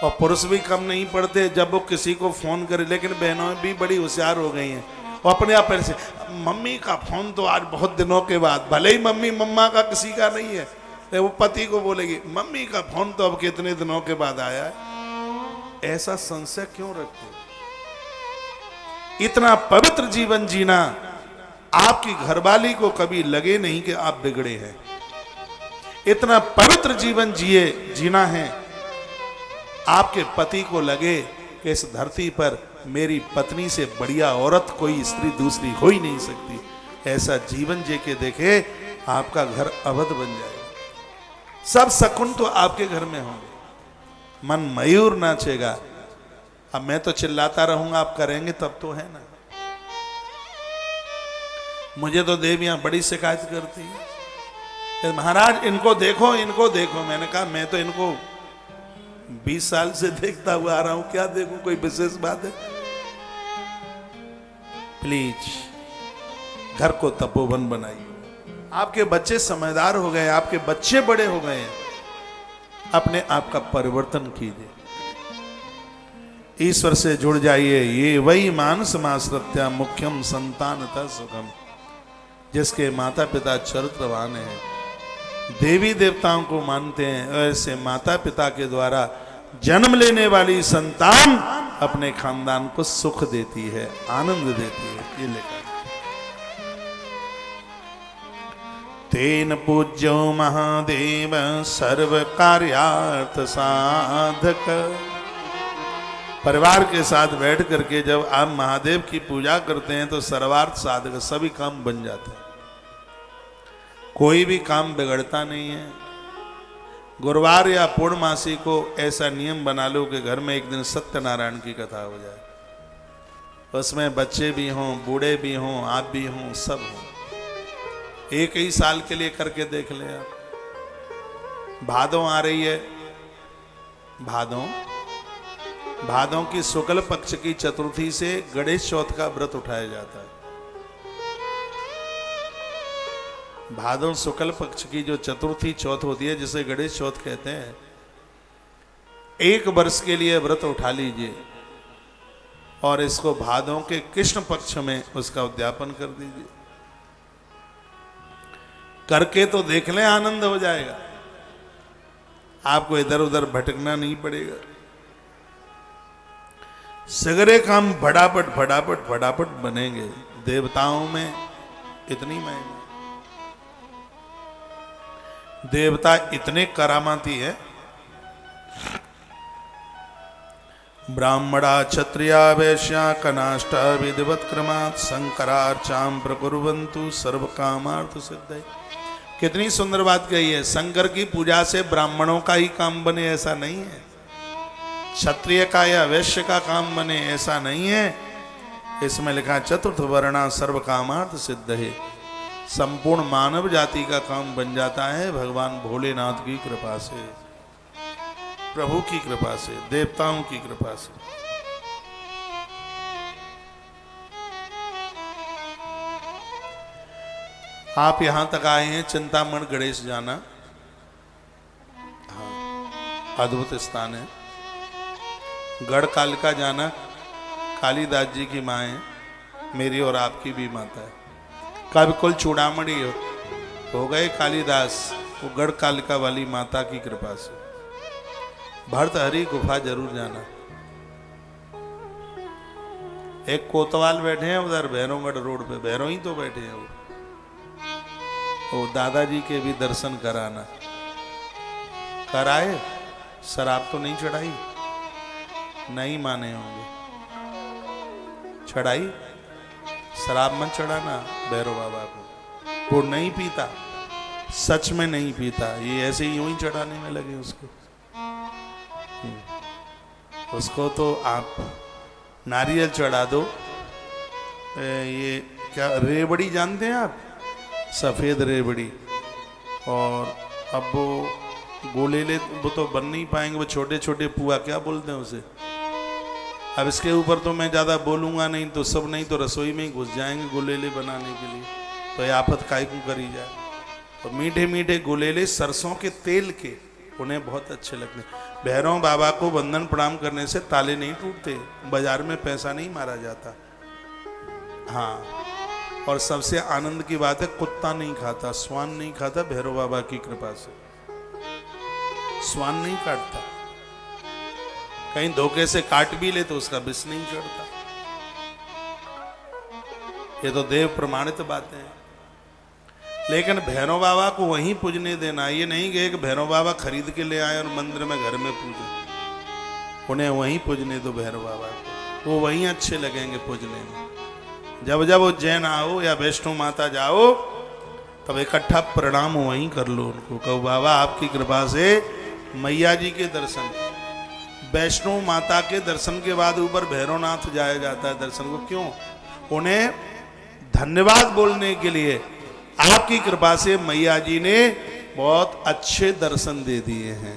और पुरुष भी कम नहीं पड़ते जब वो किसी को फोन करे। लेकिन बहनों भी बड़ी होशियार हो गई हैं, वो अपने आप से, मम्मी का फोन तो आज बहुत दिनों के बाद, भले ही मम्मी मम्मा का किसी का नहीं है, वो पति को बोलेगी मम्मी का फोन तो अब कितने दिनों के बाद आया है। ऐसा संशय क्यों रखते? इतना पवित्र जीवन जीना, आपकी घरवाली को कभी लगे नहीं कि आप बिगड़े हैं। इतना पवित्र जीवन जीना है, आपके पति को लगे कि इस धरती पर मेरी पत्नी से बढ़िया औरत कोई स्त्री दूसरी हो ही नहीं सकती। ऐसा जीवन जी के देखे, आपका घर अवध बन जाएगा। सब शकुन तो आपके घर में होंगे, मन मयूर नाचेगा। अब मैं तो चिल्लाता रहूंगा, आप करेंगे तब तो है ना। मुझे तो देवियां बड़ी शिकायत करती है, महाराज इनको देखो इनको देखो। मैंने कहा मैं तो इनको 20 साल से देखता हुआ आ रहा हूं, क्या देखूं, कोई विशेष बात है? प्लीज घर को तपोवन बनाइए। आपके बच्चे समझदार हो गए, आपके बच्चे बड़े हो गए हैं, अपने आप का परिवर्तन कीजिए, ईश्वर से जुड़ जाइए। ये वही मानस माश्रित्या मुख्यम संतानतः सुखम, जिसके माता पिता चरित्रवान हैं, देवी देवताओं को मानते हैं, ऐसे माता पिता के द्वारा जन्म लेने वाली संतान अपने खानदान को सुख देती है, आनंद देती है। ये लिखा है, तेन पूज्यो महादेव सर्व कार्यार्थ साधक। परिवार के साथ बैठ करके जब आप महादेव की पूजा करते हैं तो सर्वार्थ साधक, सभी काम बन जाते हैं, कोई भी काम बिगड़ता नहीं है। गुरुवार या पूर्णमासी को ऐसा नियम बना लो कि घर में एक दिन सत्यनारायण की कथा हो जाए, उसमें बच्चे भी हों, बूढ़े भी हों, आप भी हों, सब हों। एक ही साल के लिए करके देख लें आप। भादों आ रही है, भादों की शुक्ल पक्ष की चतुर्थी से गणेश चौथ का व्रत उठाया जाता है। भादों शुक्ल पक्ष की जो चतुर्थी चौथ होती है, जिसे गणेश चौथ कहते हैं, 1 वर्ष के लिए व्रत उठा लीजिए और इसको भादों के कृष्ण पक्ष में उसका उद्यापन कर दीजिए। करके तो देख लें, आनंद हो जाएगा, आपको इधर उधर भटकना नहीं पड़ेगा। सगरे काम फटाफट बनेंगे। देवताओं में इतनी महिमा, देवता इतने करामाती है। ब्राह्मणा क्षत्रिया वैश्या कनाष्टा विधिवत क्रमात् शंकरार्चां प्रकुर्वन्तु सर्व कामार्थ सिद्धये। कितनी सुंदर बात कही है। शंकर की पूजा से ब्राह्मणों का ही काम बने ऐसा नहीं है, क्षत्रिय का या वैश्य का काम बने ऐसा नहीं है। इसमें लिखा चतुर्थ वर्णा सर्व कामार्थ सिद्धये, संपूर्ण मानव जाति का काम बन जाता है भगवान भोलेनाथ की कृपा से, प्रभु की कृपा से, देवताओं की कृपा से। आप यहां तक आए हैं, चिंतामण गणेश जाना, हाँ, अद्भुत स्थान है। गढ़ कालिका जाना, कालिदास जी की माँ है, मेरी और आपकी भी माता है। कभी कुल चूड़ामणि हो गए कालिदास, वो गढ़ कालिका वाली माता की कृपा से। भर्तहरि गुफा जरूर जाना। एक कोतवाल बैठे हैं उधर भैरवगढ़ रोड पे, भैरव ही तो बैठे हैं वो दादाजी के भी दर्शन कराना। कराए, शराब तो नहीं चढ़ाई, नहीं माने होंगे, चढ़ाई, शराब मत चढ़ाना भैरव बाबा को। वो नहीं पीता, सच में नहीं पीता, ये ऐसे ही यूं ही चढ़ाने में लगे उसको। उसको तो आप नारियल चढ़ा दो। ये क्या रेवड़ी जानते हैं आप, सफेद रेवड़ी, और अब वो गोलेले वो तो बन नहीं पाएंगे, वो छोटे छोटे पुआ क्या बोलते हैं उसे। अब इसके ऊपर तो मैं ज़्यादा बोलूँगा नहीं तो सब नहीं तो रसोई में ही घुस जाएंगे गोलेले बनाने के लिए, तो ये आफत काहे को करी जाए। तो मीठे मीठे गोलेले सरसों के तेल के, उन्हें बहुत अच्छे लगते हैं। भैरव बाबा को वंदन प्रणाम करने से ताले नहीं टूटते, बाजार में पैसा नहीं मारा जाता। हाँ, और सबसे आनंद की बात है, कुत्ता नहीं खाता, स्वान नहीं खाता, भैरव बाबा की कृपा से स्वान नहीं काटता। कहीं धोखे से काट भी ले तो उसका विष नहीं चढ़ता। ये तो देव प्रमाणित बातें हैं। लेकिन भैरव बाबा को वहीं पूजने देना, ये नहीं कि एक भैरव बाबा खरीद के ले आए और मंदिर में घर में पूजे। उन्हें वहीं पूजने दो भैरव बाबा को, वो वहीं अच्छे लगेंगे पूजने में। जब जब उज्जैन आओ या वैष्णो माता जाओ तब इकट्ठा प्रणाम वहीं कर लो उनको, कहो बाबा आपकी कृपा से मैया जी के दर्शन। वैष्णो माता के दर्शन के बाद ऊपर भैरवनाथ जाया जाता है दर्शन को, क्यों? उन्हें धन्यवाद बोलने के लिए आपकी कृपा से मैया जी ने बहुत अच्छे दर्शन दे दिए हैं।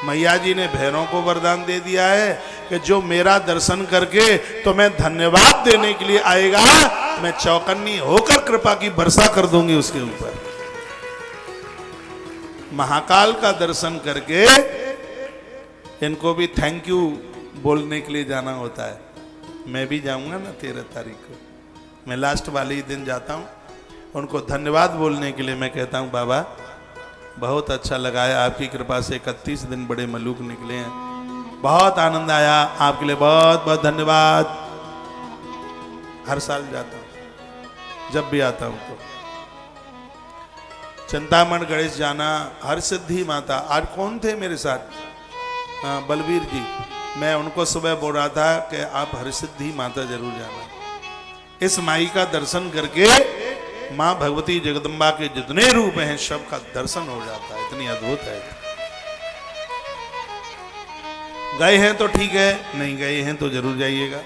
मैया जी ने भैरव को वरदान दे दिया है कि जो मेरा दर्शन करके तो मैं धन्यवाद देने के लिए आएगा, मैं चौकन्नी होकर कृपा की वर्षा कर दूंगी उसके ऊपर। महाकाल का दर्शन करके इनको भी थैंक यू बोलने के लिए जाना होता है। मैं भी जाऊंगा ना 13 तारीख को, मैं लास्ट वाले ही दिन जाता हूं। उनको धन्यवाद बोलने के लिए मैं कहता हूं बाबा बहुत अच्छा लगा है, आपकी कृपा से 31 दिन बड़े मलूक निकले हैं, बहुत आनंद आया, आपके लिए बहुत बहुत धन्यवाद। हर साल जाता हूं, जब भी आता हूं तो। चिंतामण गणेश जाना, हरसिद्धि माता, आज कौन थे मेरे साथ? हाँ, बलवीर जी। मैं उनको सुबह बोल रहा था कि आप हरसिद्धि माता जरूर जाना। इस माई का दर्शन करके माँ भगवती जगदम्बा के जितने रूप हैं सब का दर्शन हो जाता है, इतनी अद्भुत है। गए हैं तो ठीक है, नहीं गए हैं तो जरूर जाइएगा।